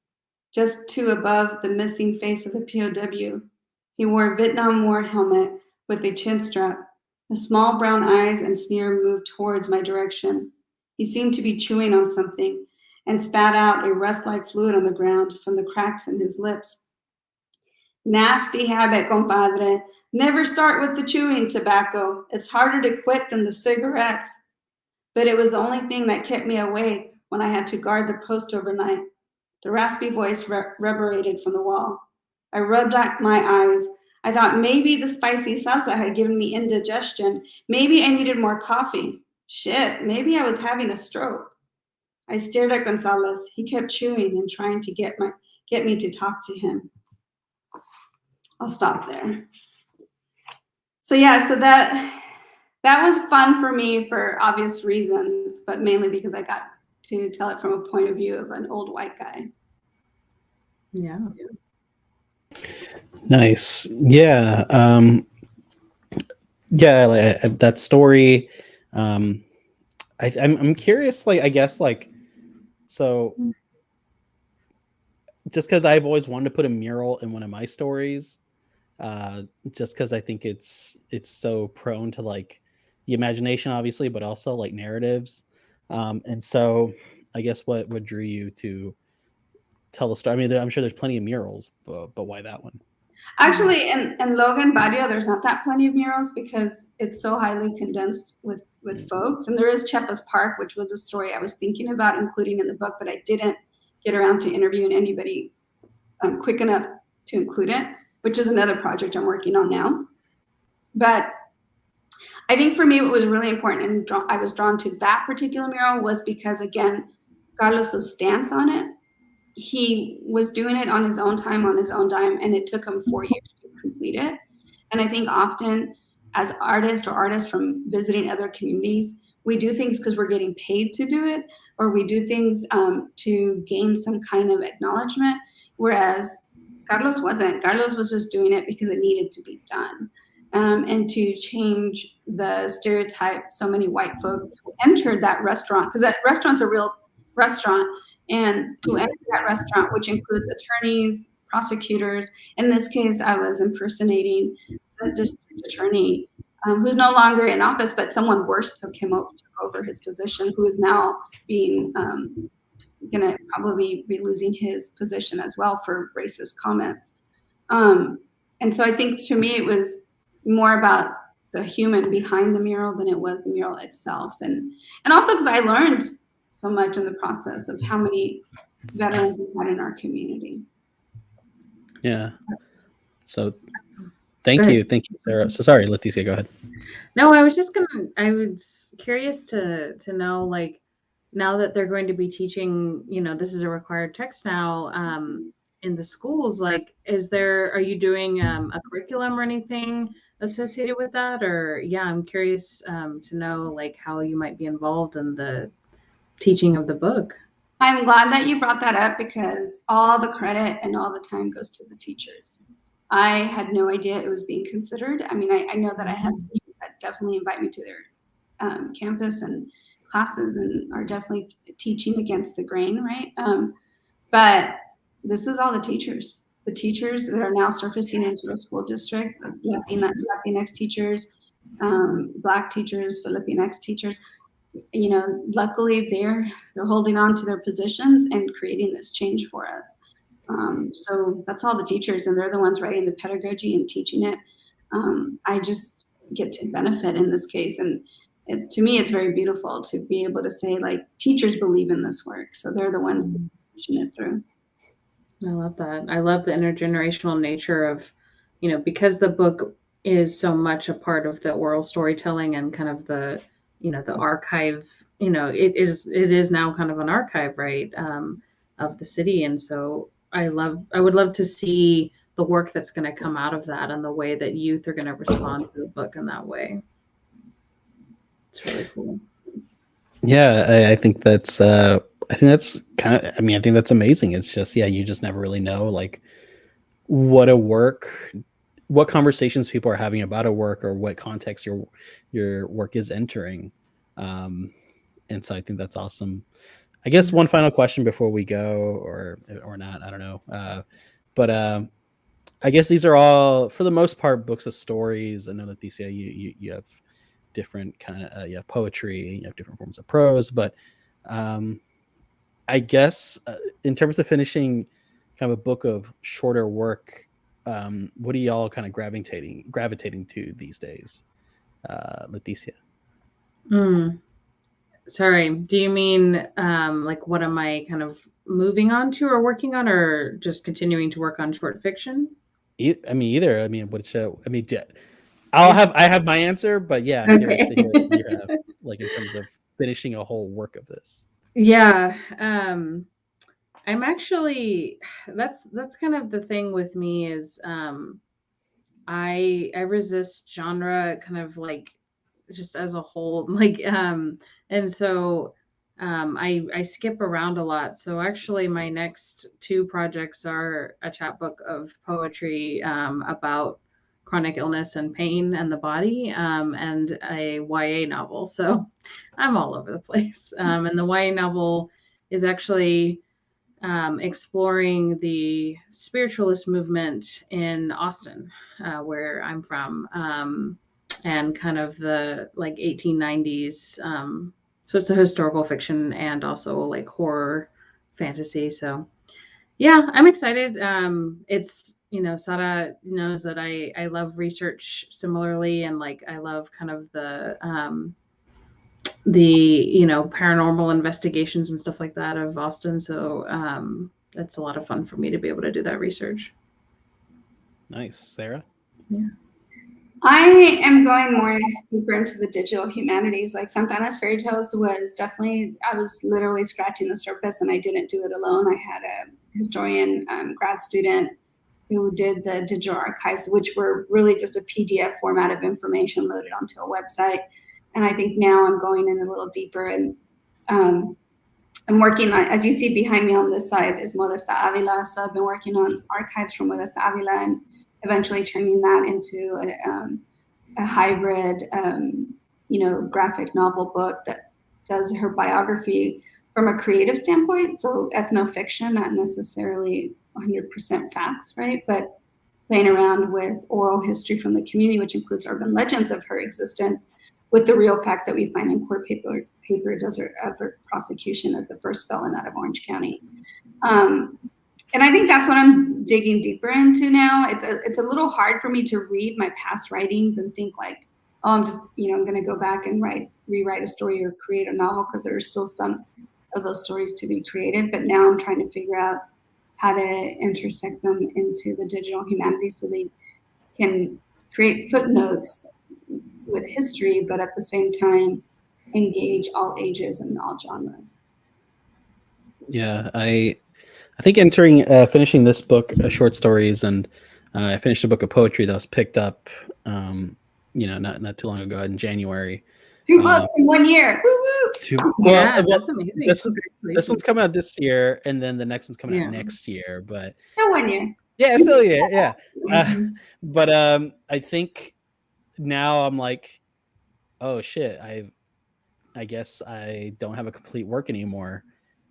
just two above the missing face of a POW. He wore a Vietnam War helmet with a chin strap. The small brown eyes and sneer moved towards my direction. He seemed to be chewing on something and spat out a rust-like fluid on the ground from the cracks in his lips. Nasty habit, compadre. Never start with the chewing tobacco. It's harder to quit than the cigarettes. But it was the only thing that kept me awake when I had to guard the post overnight. The raspy voice reverberated from the wall. I rubbed my eyes. I thought maybe the spicy salsa had given me indigestion. Maybe I needed more coffee. Shit, maybe I was having a stroke. I stared at Gonzalez. He kept chewing and trying to get me to talk to him. I'll stop there. So yeah, so that was fun for me for obvious reasons, but mainly because I got to tell it from a point of view of an old white guy. Yeah. Nice. Yeah. Yeah, like, that story. I'm curious, like, I guess, like, so just because I've always wanted to put a mural in one of my stories, just because I think it's so prone to like the imagination, obviously, but also like narratives. And so I guess what drew you to tell a story? I mean, I'm sure there's plenty of murals, but why that one? Actually, in Logan Barrio, there's not that plenty of murals because it's so highly condensed with folks. And there is Chepas Park, which was a story I was thinking about including in the book, but I didn't get around to interviewing anybody quick enough to include it, which is another project I'm working on now. But I think for me, what was really important and I was drawn to that particular mural was because, again, Carlos's stance on it. He was doing it on his own time, on his own dime, and it took him 4 years to complete it. And I think often as artists from visiting other communities, we do things because we're getting paid to do it, or we do things to gain some kind of acknowledgement, whereas Carlos wasn't. Carlos was just doing it because it needed to be done. And to change the stereotype, so many white folks who entered that restaurant, because that restaurant's a real restaurant, and who entered that restaurant, which includes attorneys, prosecutors. In this case, I was impersonating the district attorney, who's no longer in office, but someone worse took over his position, who is now being going to probably be losing his position as well for racist comments. And so I think to me, it was more about the human behind the mural than it was the mural itself. And also because I learned so much in the process of how many veterans we had in our community. Yeah. So thank you, Sarah. So sorry, Leticia, go ahead. No, I was curious to know, like, now that they're going to be teaching, this is a required text now in the schools, like, are you doing a curriculum or anything associated with that? Or, yeah, I'm curious to know, like, how you might be involved in the teaching of the book. I'm glad that you brought that up because all the credit and all the time goes to the teachers. I had no idea it was being considered. I mean, I know that I have teachers that definitely invite me to their campus and classes and are definitely teaching against the grain, right? But this is all the teachers that are now surfacing into a school district, Latinx teachers, Black teachers, Filipinx teachers. Luckily they're holding on to their positions and creating this change for us. So that's all the teachers, and they're the ones writing the pedagogy and teaching it. I just get to benefit in this case, and to me, it's very beautiful to be able to say, like, teachers believe in this work, so they're the ones pushing it through. I love that. I love the intergenerational nature of, because the book is so much a part of the oral storytelling and kind of the, the archive. It is now kind of an archive, right, of the city, and so I would love to see the work that's going to come out of that and the way that youth are going to respond to the book in that way. It's really cool. Yeah, I think that's I think that's kind of, I mean, I think that's amazing. It's just, yeah, you just never really know like what a work, what conversations people are having about a work or what context your work is entering. Um, and so I think that's awesome. I guess one final question before we go, or not, I don't know. But I guess these are all, for the most part, books of stories. I know that these, yeah, you have different kind of you have poetry, you have different forms of prose, but um, I guess in terms of finishing kind of a book of shorter work, what are y'all kind of gravitating to these days, Leticia? Mm. Sorry, do you mean like what am I kind of moving on to or working on, or just continuing to work on short fiction? I mean, either. I mean, what show? I mean, Yeah. I have my answer, but yeah, I'm curious to Okay. hear what you have, like in terms of finishing a whole work of this. Yeah. I'm actually that's kind of the thing with me is I resist genre kind of like just as a whole like and so I skip around a lot. So actually my next two projects are a chapbook of poetry about chronic illness and pain and the body, and a YA novel. So I'm all over the place. And the YA novel is actually exploring the spiritualist movement in Austin, where I'm from, and kind of the like 1890s. So it's a historical fiction and also like horror fantasy. So yeah, I'm excited. It's, you know, Sara knows that I love research similarly, and like I love kind of the, you know, paranormal investigations and stuff like that of Austin. So that's a lot of fun for me to be able to do that research. Nice, Sarah. Yeah. I am going more deeper into the digital humanities. Like Santana's Fairy Tales was definitely, I was literally scratching the surface, and I didn't do it alone. I had a historian, grad student who did the digital archives, which were really just a PDF format of information loaded onto a website. And I think now I'm going in a little deeper, and um, I'm working on, as you see behind me on this side is Modesta Avila. So I've been working on archives from Modesta Avila and eventually turning that into a hybrid, you know, graphic novel book that does her biography from a creative standpoint. So ethnofiction, not necessarily 100% facts, right? But playing around with oral history from the community, which includes urban legends of her existence, with the real facts that we find in court papers as her prosecution as the first felon out of Orange County. And I think that's what I'm digging deeper into now. It's a little hard for me to read my past writings and think like, oh, I'm just, you know, I'm going to go back and rewrite a story or create a novel, because there are still some of those stories to be created. But now I'm trying to figure out how to intersect them into the digital humanities so they can create footnotes with history, but at the same time engage all ages and all genres. Yeah, I think entering finishing this book of short stories, and I finished a book of poetry that was picked up, you know, not too long ago in January. 2 books in 1 year. Woo woo! Yeah, that's amazing. This one's coming out this year, and then the next one's coming out Yeah. next year. But Still 1 year. yeah, still yeah. Mhm. But I think now I'm like, oh shit, I guess I don't have a complete work anymore.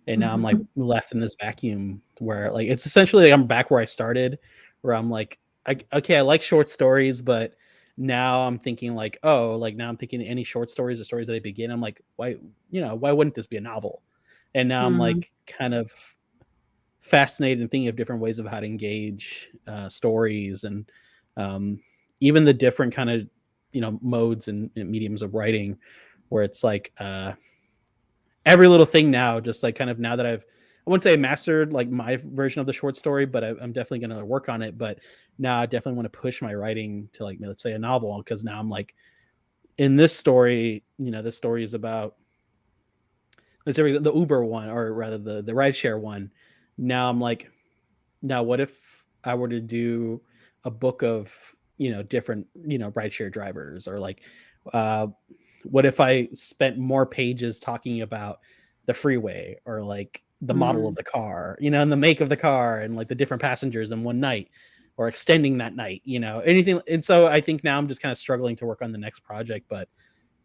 And now I'm like left in this vacuum where like it's essentially like I'm back where I started, where I'm like, okay, I like short stories, but now I'm thinking like, oh, like now I'm thinking any short stories or stories that I begin, I'm like, why, you know, why wouldn't this be a novel? And now I'm Mhm. like kind of fascinated and thinking of different ways of how to engage stories, and um, even the different kind of, you know, modes and mediums of writing, where it's like every little thing now, just like kind of now that I wouldn't say I mastered like my version of the short story, but I'm definitely going to work on it. But now I definitely want to push my writing to like, let's say a novel, because now I'm like in this story, you know, this story is about, let's say the Uber one, or rather the rideshare one. Now I'm like, now what if I were to do a book of, you know, different, you know, rideshare drivers, or like, uh, what if I spent more pages talking about the freeway, or like the model of Mhm. the car, you know, and the make of the car, and like the different passengers in one night, or extending that night, you know, anything. And so I think now I'm just kind of struggling to work on the next project, but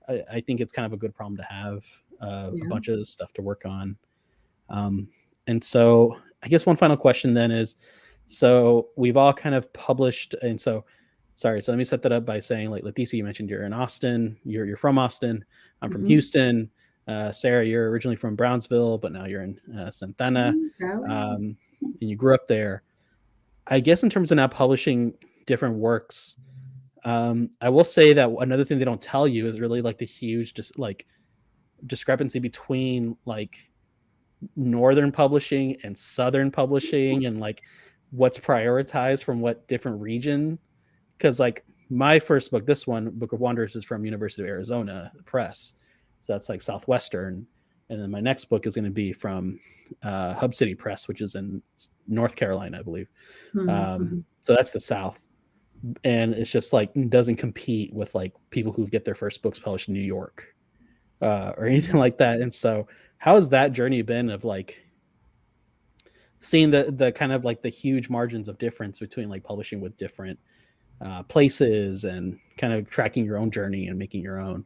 I think it's kind of a good problem to have, a Yeah. bunch of stuff to work on. Um, and so I guess one final question then is, so we've all kind of published, and so sorry, so let me set that up by saying, like, Leticia, you mentioned you're in Austin, you're from Austin, I'm from Mhm. Houston. Sarah, you're originally from Brownsville, but now you're in Santana, Go. and you grew up there. I guess in terms of now publishing different works, I will say that another thing they don't tell you is really like the huge just like discrepancy between like northern publishing and southern publishing, and like what's prioritized from what different region. Because like my first book, this one, Book of Wonders, is from University of Arizona Press, so that's like southwestern. And then my next book is going to be from Hub City Press, which is in North Carolina, I believe. Mhm. So that's the south. And it's just like doesn't compete with like people who get their first books published in New York, or anything like that. And so how has that journey been of like seeing the kind of like the huge margins of difference between like publishing with different places, and kind of tracking your own journey and making your own,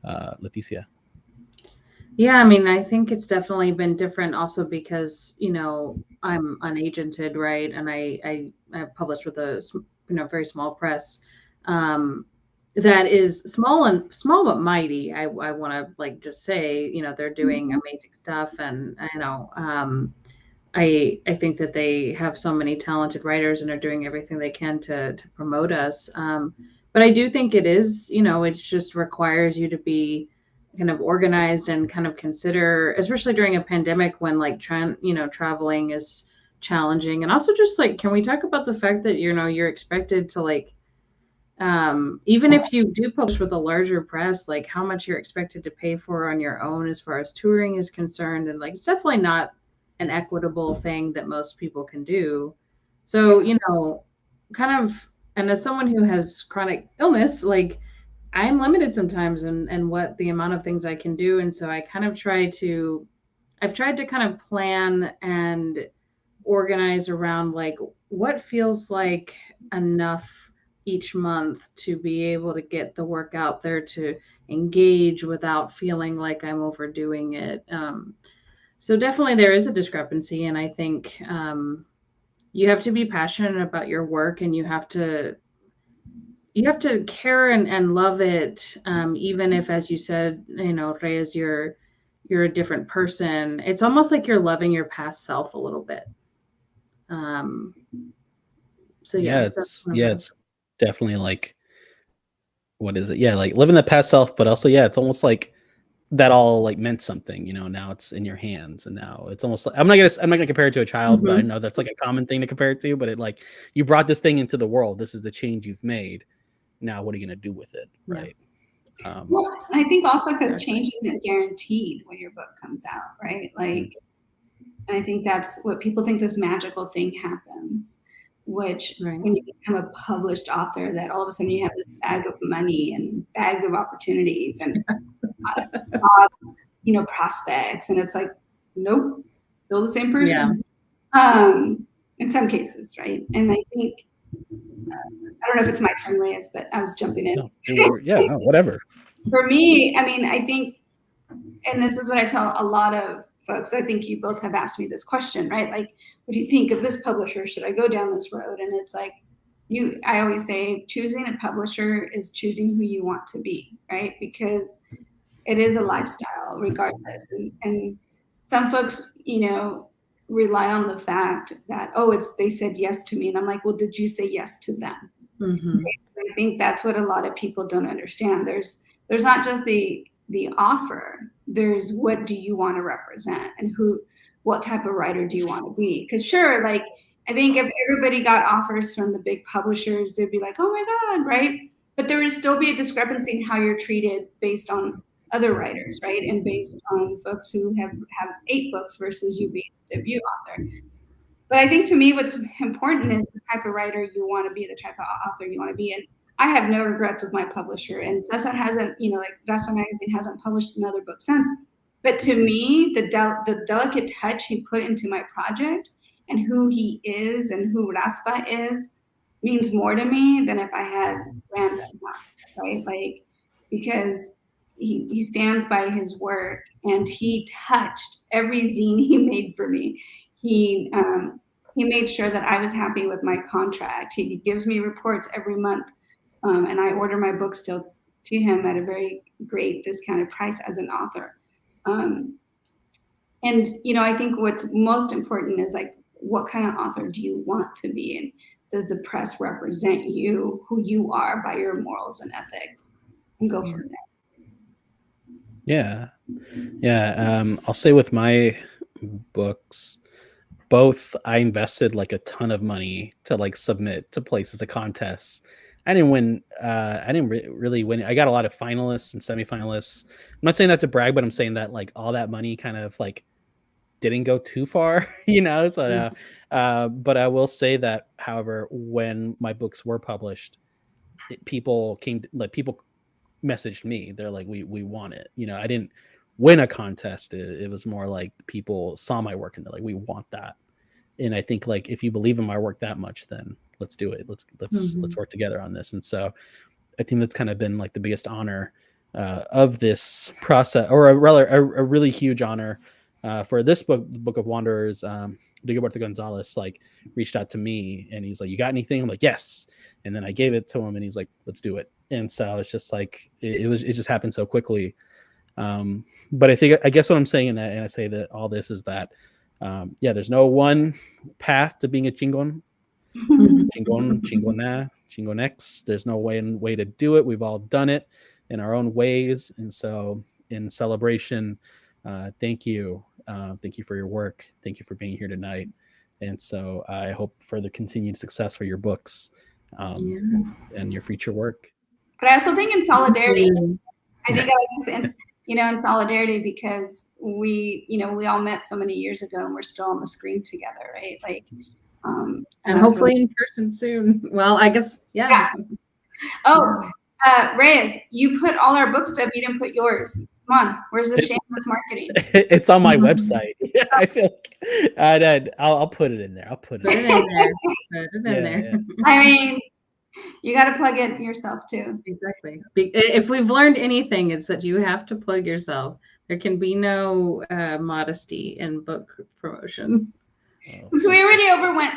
Leticia? Yeah, I mean, I think it's definitely been different also because, you know, I'm unagented, right? And I published with a, you know, very small press, um, that is small but mighty. I want to like just say, you know, they're doing amazing stuff, and you know, I think that they have so many talented writers and are doing everything they can to promote us. But I do think it is, you know, it's just requires you to be kind of organized and kind of consider, especially during a pandemic when like you know, traveling is challenging. And also just like, can we talk about the fact that, you know, you're expected to like, even if you do publish with a larger press, like how much you're expected to pay for on your own as far as touring is concerned. And like, it's definitely not an equitable thing that most people can do. So, you know, kind of, and as someone who has chronic illness, like I'm limited sometimes in what the amount of things I can do. And so I kind of I've tried to kind of plan and organize around like what feels like enough each month to be able to get the work out there to engage without feeling like I'm overdoing it. So definitely there is a discrepancy, and I think you have to be passionate about your work, and you have to care and love it, even if, as you said, you know, Reyes, you're a different person. It's almost like you're loving your past self a little bit. Um, so Yeah, yeah, that's it's one of yeah, the. it's definitely like, what is it? Yeah, like living the past self, but also yeah, it's almost like that all like meant something, you know. Now it's in your hands, and now it's almost like I'm not gonna compare it to a child, but I Mhm. know that's like a common thing to compare it to. But it like, you brought this thing into the world. This is the change you've made. Now, what are you gonna do with it, Yeah, right? Um, Well, I think also because exactly. change isn't guaranteed when your book comes out, right? mm, Like, and I think that's what people think, this magical thing happens, which Right. when you become a published author, that all of a sudden you have this bag of money and this bag of opportunities and you know, prospects, and it's like, nope, still the same Yeah. person. Um, in some cases, right? And I think I don't know if it's my turn, Reyes, but I was jumping in. no, do whatever. Yeah, no, whatever. For me, I mean, I think, and this is what I tell a lot of folks. I think you both have asked me this question, right? Like, what do you think of this publisher? Should I go down this road? And it's like, I always say, choosing a publisher is choosing who you want to be, right? Because it is a lifestyle regardless. And some folks, you know, rely on the fact that, oh, they said yes to me. And I'm like, well, did you say yes to them? Hmm. I think that's what a lot of people don't understand. There's not just the offer. There's what do you want to represent, and what type of writer do you want to be? Because sure, like I think if everybody got offers from the big publishers, they'd be like, oh my God, right? But there would still be a discrepancy in how you're treated based on other writers, right? And based on folks who have 8 books versus you being a debut author. But I think to me, what's important is the type of writer you want to be, the type of author you want to be. And I have no regrets with my publisher. And Sessa hasn't, you know, like That's My Magazine hasn't published another book since. But to me, the delicate touch he put into my project and who he is and who Raspa is means more to me than if I had random Raspa, right? Like, because he stands by his work and he touched every zine he made for me. He made sure that I was happy with my contract. He gives me reports every month, and I order my books still to him at a very great discounted price as an author. And I think what's most important is like, what kind of author do you want to be, and does the press represent you, who you are by your morals and ethics, and go from there. Yeah. I'll say with my books, both I invested like a ton of money to like submit to places, to contests. I didn't win. I didn't really win. I got a lot of finalists and semifinalists. I'm not saying that to brag, but I'm saying that like all that money kind of like didn't go too far, So, but I will say that, however, when my books were published, people messaged me. They're like, we want it. I didn't win a contest. It was more like people saw my work and they're like, we want that. And I think like if you believe in my work that much, then let's do it. Let's work together on this. And so I think that's kind of been like the biggest honor of this process, or rather a really huge honor for this book of Wanderers. Rigoberto Gonzalez like reached out to me and he's like, you got anything? I'm like, yes. And then I gave it to him and he's like, let's do it. And so it's just like it just happened so quickly. But I guess what I'm saying in that, and I say that all this is that there's no one path to being a chingon. Chingon, chingona, chingonex. There's no way to do it. We've all done it in our own ways. And so in celebration, thank you. Thank you for your work. Thank you for being here tonight. And so I hope for the continued success for your books and your future work. But I also think in solidarity, I think in solidarity, because we all met so many years ago and we're still on the screen together, right? Like, and hopefully in person soon. Well, I guess, yeah. Oh, Reyes, you put all our book stuff. You didn't put yours. Come on, where's the shameless marketing? It's on my website. Yeah, I feel like I'll put it in there. I'll put it in there. I mean, you got to plug it yourself too. Exactly. If we've learned anything, it's that you have to plug yourself. There can be no modesty in book promotion. Since we already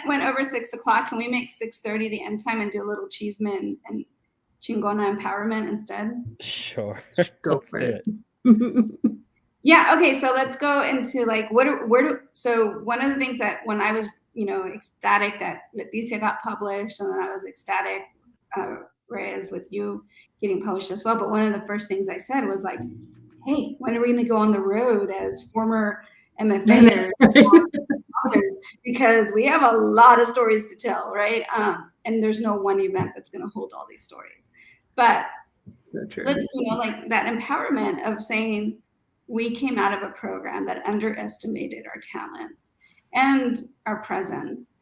went over 6 o'clock, can we make 6:30 the end time and do a little Cheeseman and Chingona empowerment instead? Sure. Let's do it. Yeah. Okay. So let's go into like so one of the things that when I was ecstatic that Leticia got published, and then I was ecstatic, Reyes, with you getting published as well. But one of the first things I said was like, hey, when are we going to go on the road as former MFAers? Authors, because we have a lot of stories to tell, right? And there's no one event that's going to hold all these stories. But let's, like that empowerment of saying we came out of a program that underestimated our talents and our presence,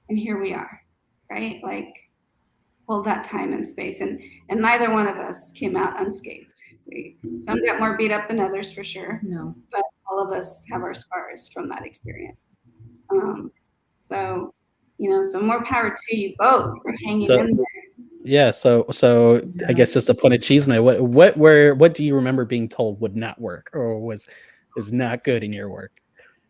and here we are, right? Like, hold that time and space, and neither one of us came out unscathed. Some got more beat up than others for sure, but all of us have our scars from that experience. So more power to you both for hanging in there. Yeah. So I guess just a point of Cheeseman, what do you remember being told would not work or was not good in your work?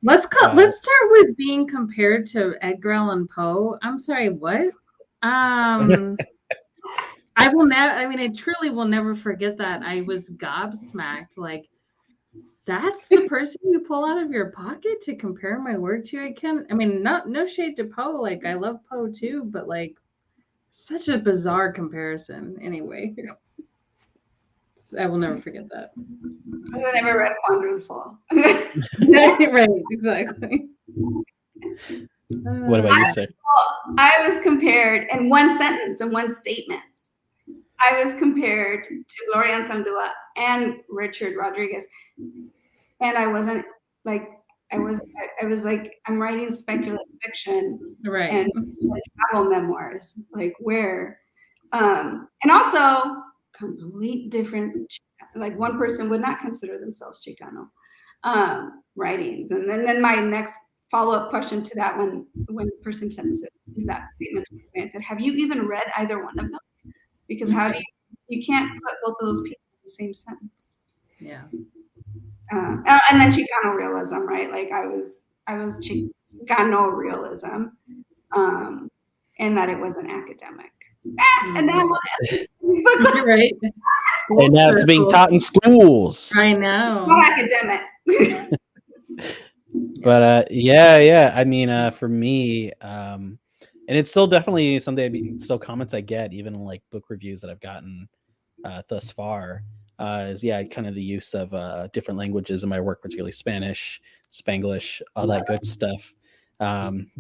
Let's start with being compared to Edgar Allan Poe. I'm sorry, what? I truly will never forget that. I was gobsmacked. Like, that's the person you pull out of your pocket to compare my work to? No shade to Poe. Like, I love Poe too, but like, such a bizarre comparison. Anyway, I will never forget that. I never read Quandary Fall. Right, exactly. What about you, sir? I was compared in one sentence, in one statement. I was compared to Gloria Anzaldúa and Richard Rodriguez, and I wasn't like I was like, I'm writing speculative fiction, right, and travel memoirs, like where, and also complete different like one person would not consider themselves Chicano writings. And then my next follow-up question to that, when the person sends that statement to me, I said, have you even read either one of them? Because how do you can't put both of those people in the same sentence. Yeah. And then Chicano realism, right? Like I was Chicano realism, and that it was an academic. And now right. And now it's being taught in schools. I know. Not academic. But yeah. I mean, for me, and it's still definitely something. Still comments I get, even like book reviews that I've gotten thus far, is kind of the use of different languages in my work, particularly Spanish, Spanglish, all that good stuff.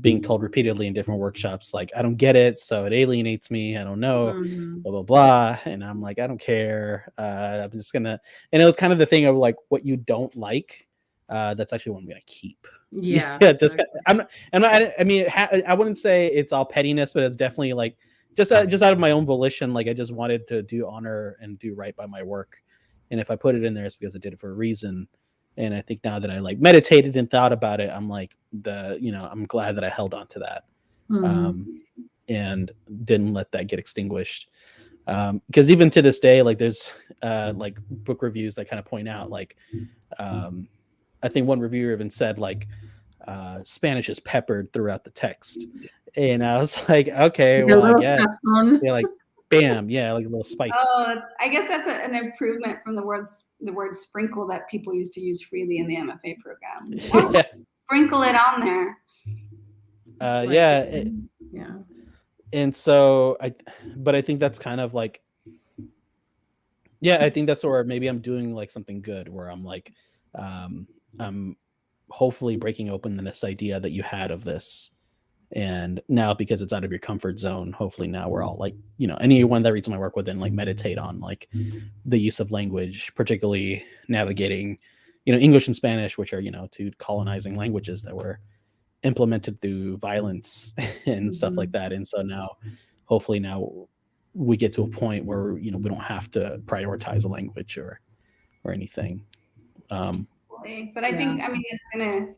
Being told repeatedly in different workshops, like I don't get it, so it alienates me. I don't know, blah blah blah, and I'm like, I don't care. I'm just gonna. And it was kind of the thing of like, what you don't like, that's actually what I'm gonna keep. Yeah. Just I'm not. I mean, I wouldn't say it's all pettiness, but it's definitely like just out of my own volition. Like I just wanted to do honor and do right by my work, and if I put it in there, it's because I did it for a reason. And I think now that I like meditated and thought about it, I'm like I'm glad that I held on to that, and didn't let that get extinguished. Because even to this day, like there's like book reviews that kind of point out like, I think one reviewer even said like, Spanish is peppered throughout the text, and I was like, okay, well, I guess like, bam, like a little spice. Oh, I guess that's an improvement from the word sprinkle that people used to use freely in the MFA program. Sprinkle it on there. Yeah. And so I think that's kind of like, I think that's where maybe I'm doing like something good, where I'm like, I'm hopefully breaking open this idea that you had of this. And now, because it's out of your comfort zone, hopefully now we're all like, anyone that reads my work would then like meditate on like the use of language, particularly navigating, English and Spanish, which are, two colonizing languages that were implemented through violence and stuff like that. And so now, hopefully now we get to a point where, we don't have to prioritize a language or anything. But I think, it's going to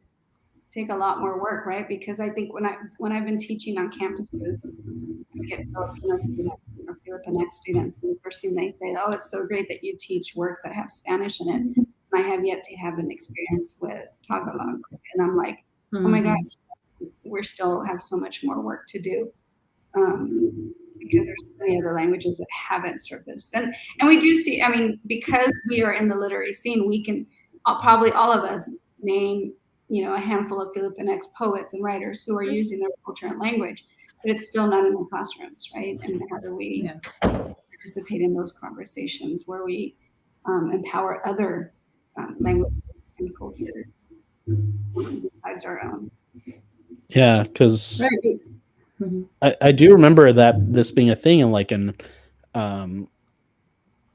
take a lot more work, right? Because I think when I've been teaching on campuses, I get Filipino students or Filipinx students, and the first thing they say, oh, it's so great that you teach works that have Spanish in it. And I have yet to have an experience with Tagalog. And I'm like, oh my gosh, we still have so much more work to do, because there's so many other languages that haven't surfaced. And we do see, because we are in the literary scene, we can probably all of us name a handful of Filipinx poets and writers who are using their culture and language, but it's still not in the classrooms, right? And how do we participate in those conversations where we empower other languages and culture besides our own? Yeah, because I do remember that this being a thing, and like in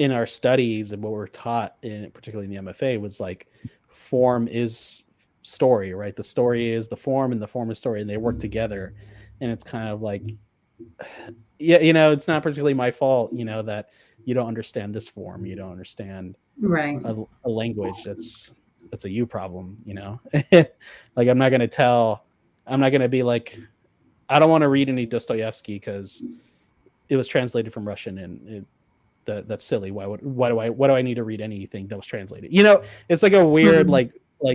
our studies and what we're taught, particularly in the MFA, was like form is story, right? The story is the form, and the form is story, and they work together. And it's kind of like, it's not particularly my fault, that you don't understand this form, you don't understand a language. That's a you problem, like I'm not going to be like, I don't want to read any Dostoevsky because it was translated from Russian, and that's silly. Why do I need to read anything that was translated? It's like a weird like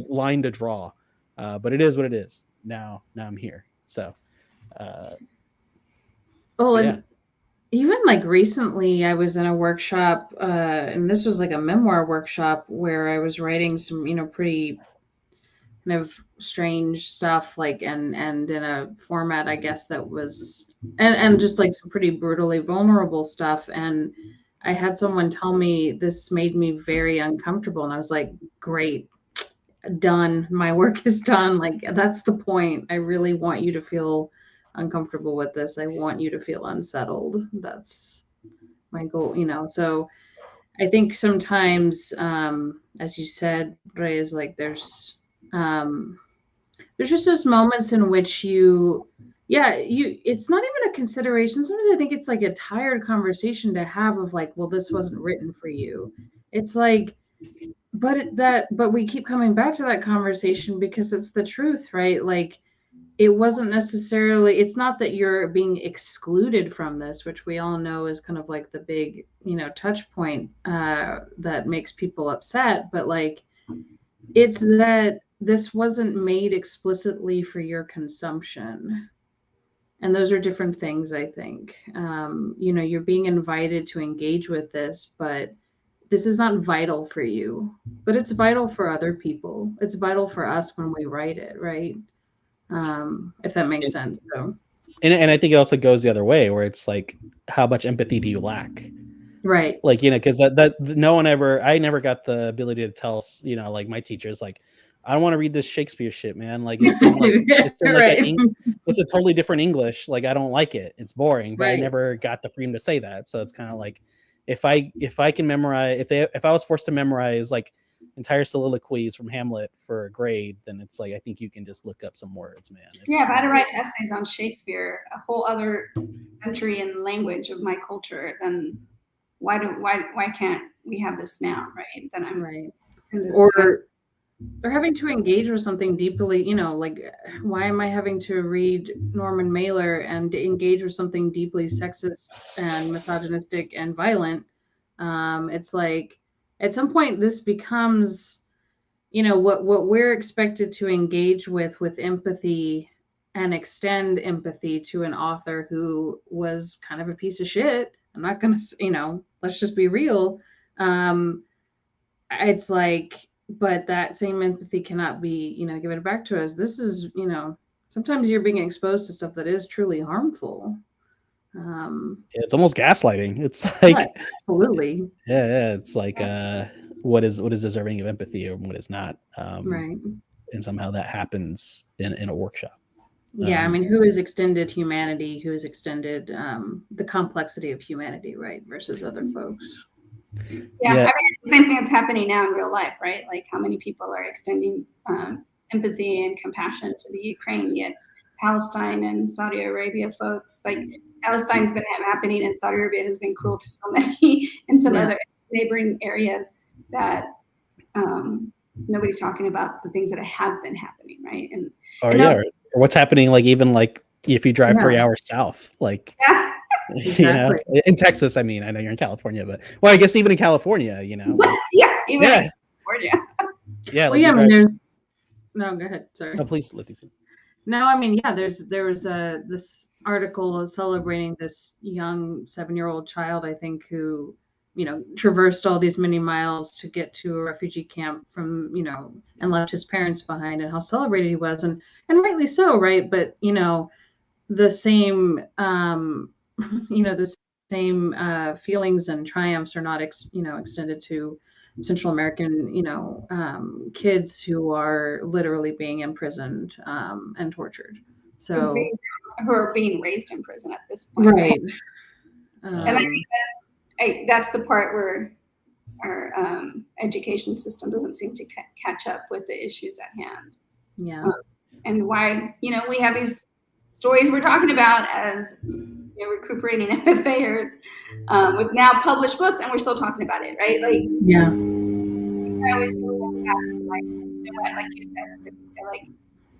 line to draw, but it is what it is. Now I'm here. So and even like recently I was in a workshop, and this was like a memoir workshop where I was writing some pretty kind of strange stuff, like and in a format, I guess, that was and just like some pretty brutally vulnerable stuff. And I had someone tell me this made me very uncomfortable, and I was like, great, done, my work is done. Like, that's the point. I really want you to feel uncomfortable with this. I want you to feel unsettled. That's my goal, so I think sometimes, as you said, Ray, is like there's just those moments in which it's not even a consideration. Sometimes I think it's like a tired conversation to have of like, well, this wasn't written for you. It's like, but we keep coming back to that conversation because it's the truth, right? Like, it wasn't necessarily, it's not that you're being excluded from this, which we all know is kind of like the big, touch point that makes people upset, but like, it's that this wasn't made explicitly for your consumption. And those are different things, I think. You're being invited to engage with this, but this is not vital for you, but it's vital for other people. It's vital for us when we write it, right? If that makes sense. So, and I think it also goes the other way, where it's like, how much empathy do you lack? right. Like, because that no one ever, I never got the ability to tell, like my teachers, like, I don't want to read this Shakespeare shit, man. Like, it's in Right. it's a totally different English. Like, I don't like it. It's boring. But I Right. never got the freedom to say that. So it's kind of like, if I can memorize, if I was forced to memorize like entire soliloquies from Hamlet for a grade, then it's like, I think you can just look up some words, man. Yeah, if I had to write essays on Shakespeare, a whole other century and language of my culture, then why can't we have this now, right? Then I'm right. Or having to engage with something deeply, like, why am I having to read Norman Mailer and engage with something deeply sexist and misogynistic and violent? It's like, at some point this becomes, what we're expected to engage with empathy and extend empathy to an author who was kind of a piece of shit. I'm not gonna, let's just be real. It's like, but that same empathy cannot be, given back to us. This is, sometimes you're being exposed to stuff that is truly harmful. It's almost gaslighting. It's like, yeah, absolutely. Yeah, it's like, what is deserving of empathy or what is not. Right. And somehow that happens in a workshop. Yeah, I mean, who is extended humanity, who is extended the complexity of humanity, right, versus other folks. Yeah, I mean, it's the same thing that's happening now in real life, right? Like, how many people are extending empathy and compassion to the Ukraine, yet Palestine and Saudi Arabia folks, like, Palestine's been happening and Saudi Arabia has been cruel to so many in some other neighboring areas that nobody's talking about the things that have been happening, right? And or what's happening, like, even like if you drive 3 hours south, like, exactly. In Texas. I mean, I know you're in California, but I guess even in California, like, even in California. Yeah. Well, I mean, there's no. Go ahead. Sorry. No, please, Leticia. No, I mean, yeah. There was this article celebrating this young 7-year-old child, I think, who traversed all these many miles to get to a refugee camp from and left his parents behind, and how celebrated he was, and rightly so, right? But the same the same feelings and triumphs are not extended to Central American kids who are literally being imprisoned and tortured, so who are being raised in prison at this point, right? And I think that's the part where our education system doesn't seem to catch up with the issues at hand. Yeah. And why we have these stories we're talking about as recuperating MFAers with now published books, and we're still talking about it, right? Like, yeah. I always go back, like you said, like,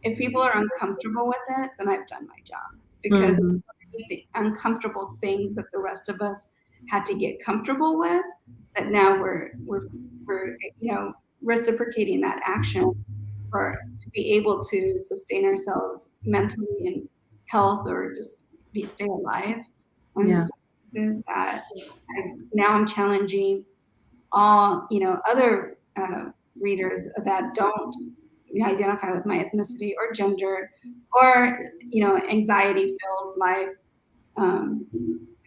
if people are uncomfortable with it, then I've done my job, because the uncomfortable things that the rest of us had to get comfortable with, that now we're reciprocating that action to be able to sustain ourselves mentally and health, or just stay alive. And is that now I'm challenging all other readers that don't identify with my ethnicity or gender or anxiety filled life,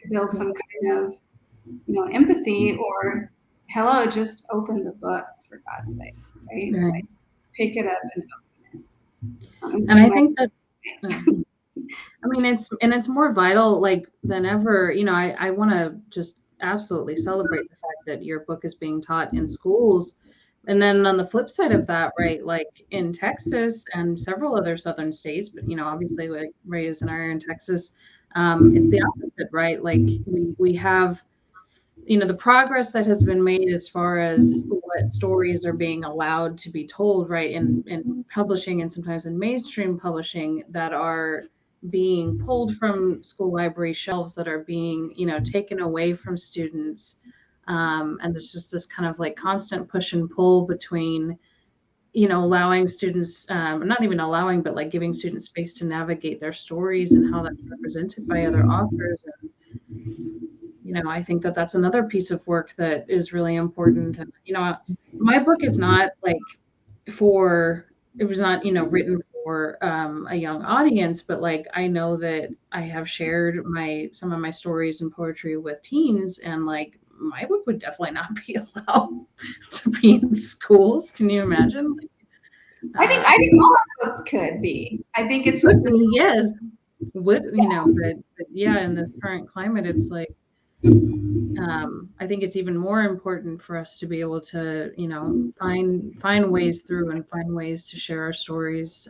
build some kind of empathy, or just open the book, for God's sake, right? Like, pick it up and open it. And I think that I mean, it's more vital like than ever. I want to just absolutely celebrate the fact that your book is being taught in schools. And then on the flip side of that, right, like in Texas and several other southern states, but obviously, like Reyes and I are in Texas, it's the opposite, right? Like we have the progress that has been made as far as what stories are being allowed to be told, right, in publishing and sometimes in mainstream publishing that are being pulled from school library shelves, that are being, taken away from students. And there's just this kind of like constant push and pull between, allowing students, not even allowing, but like giving students space to navigate their stories and how that's represented by other authors. And I think that that's another piece of work that is really important. And, my book is not like it was not, written for a young audience, but like, I know that I have shared some of my stories and poetry with teens, and like, my book would definitely not be allowed to be in schools. Can you imagine? Like, I think all our books could be. I think it's just yes. But yeah, in this current climate, it's like, I think it's even more important for us to be able to, find ways through and find ways to share our stories.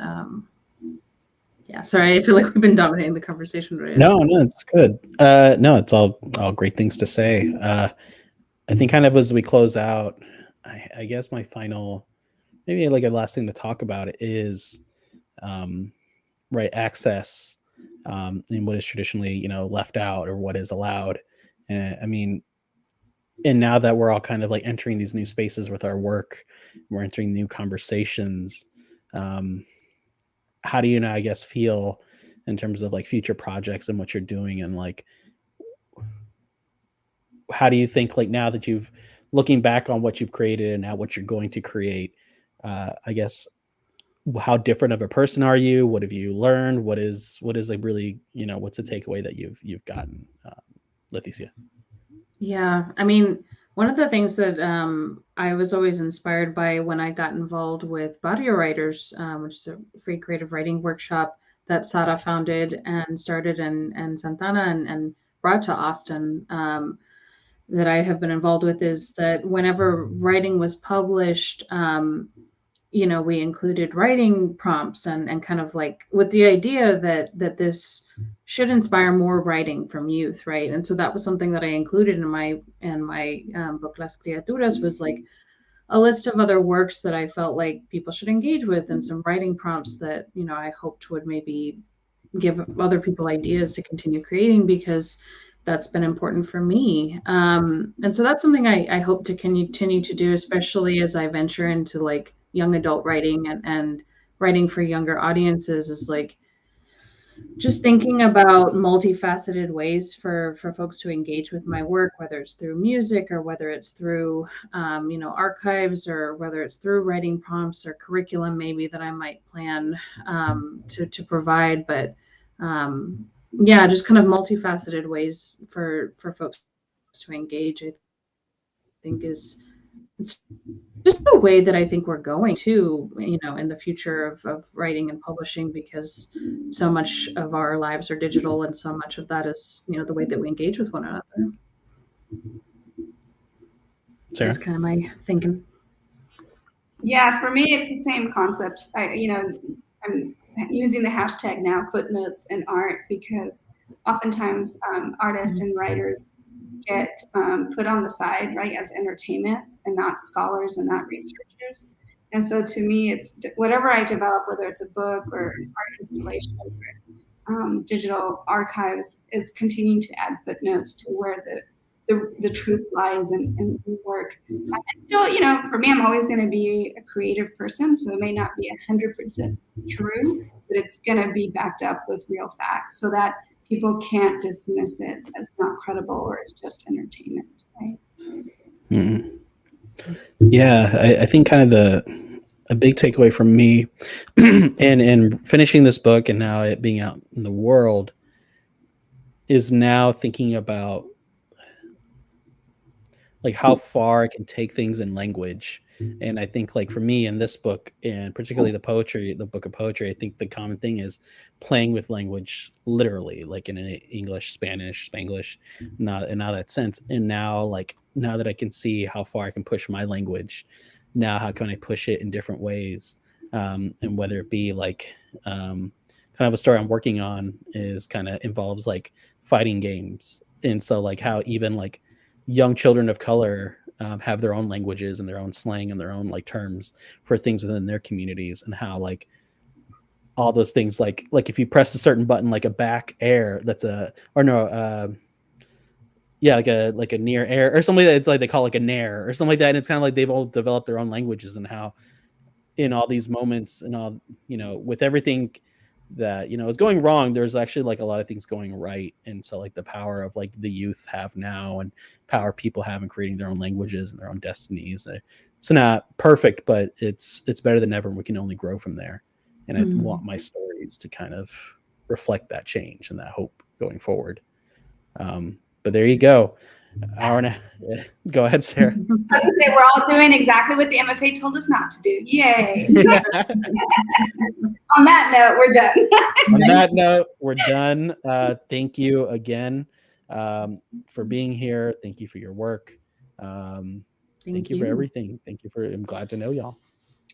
Yeah, sorry, I feel like we've been dominating the conversation. No, it's good. No, it's all great things to say. I think kind of as we close out, I guess my final, maybe like a last thing to talk about is, right, access, and what is traditionally, left out or what is allowed. And I mean, and now that we're all kind of like entering these new spaces with our work, we're entering new conversations. How do you I guess, feel in terms of like future projects and what you're doing, and like, how do you think, like, now that you've looking back on what you've created and now what you're going to create, I guess, how different of a person are you? What have you learned? What is like really, what's a takeaway that you've gotten, Leticia? Yeah, I mean, one of the things that I was always inspired by when I got involved with Barrio Writers, which is a free creative writing workshop that Sara founded and started in Santana and brought to Austin, that I have been involved with, is that whenever writing was published, we included writing prompts and kind of like with the idea that this should inspire more writing from youth, right? And so that was something that I included in my book Las Criaturas, was like a list of other works that I felt like people should engage with, and some writing prompts that I hoped would maybe give other people ideas to continue creating, because that's been important for me. And so that's something I hope to continue to do, especially as I venture into like young adult writing and writing for younger audiences, is like just thinking about multifaceted ways for folks to engage with my work, whether it's through music or whether it's through archives, or whether it's through writing prompts or curriculum maybe that I might plan to provide. But yeah, just kind of multifaceted ways for folks to engage, I think it's just the way that I think we're going to, in the future of writing and publishing, because so much of our lives are digital, and so much of that is, the way that we engage with one another. Sarah? That's kind of my thinking. Yeah, for me, it's the same concept. I'm using the hashtag now, footnotes and art, because oftentimes artists and writers get put on the side, right, as entertainment and not scholars and not researchers. And so to me, it's whatever I develop, whether it's a book or art installation or digital archives, it's continuing to add footnotes to where the truth lies in work. And still, for me, I'm always going to be a creative person, so it may not be 100% true, but it's going to be backed up with real facts, so that people can't dismiss it as not credible or as just entertainment, right? Mm-hmm. Yeah, I think kind of a big takeaway from me and finishing this book and now it being out in the world is now thinking about like how far I can take things in language. And I think like for me in this book, and particularly the book of poetry, I think the common thing is playing with language literally, like in English, Spanish, Spanglish, not in all that sense. And now that I can see how far I can push my language, now how can I push it in different ways? And whether it be like kind of a story I'm working on is kind of involves like fighting games. And so like how even like young children of color have their own languages and their own slang and their own like terms for things within their communities, and how like all those things like if you press a certain button, like a back air, that's a or no yeah, like a near air or something, that it's like they call like a nair or something like that, and it's kind of like they've all developed their own languages, and how in all these moments and all, you know, with everything that, you know, is going wrong, there's actually like a lot of things going right. And so like the power of like the youth have now, and power people have in creating their own languages and their own destinies, it's not perfect, but it's better than ever, and we can only grow from there. And I want my stories to kind of reflect that change and that hope going forward. But there you go. Go ahead, Sarah. I was gonna say, we're all doing exactly what the MFA told us not to do. Yay. On that note, we're done. On that note, we're done. Thank you again for being here. Thank you for your work. Thank you for everything. Thank you for, I'm glad to know y'all.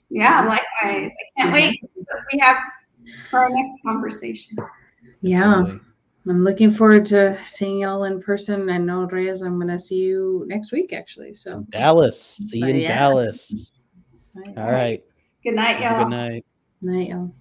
Yeah, likewise. I can't wait what we have for our next conversation. Yeah. Absolutely. I'm looking forward to seeing y'all in person. I know, Reyes, I'm going to see you next week, actually. So Dallas. See you in Dallas. All right. Good night, y'all. Good night. Night, y'all.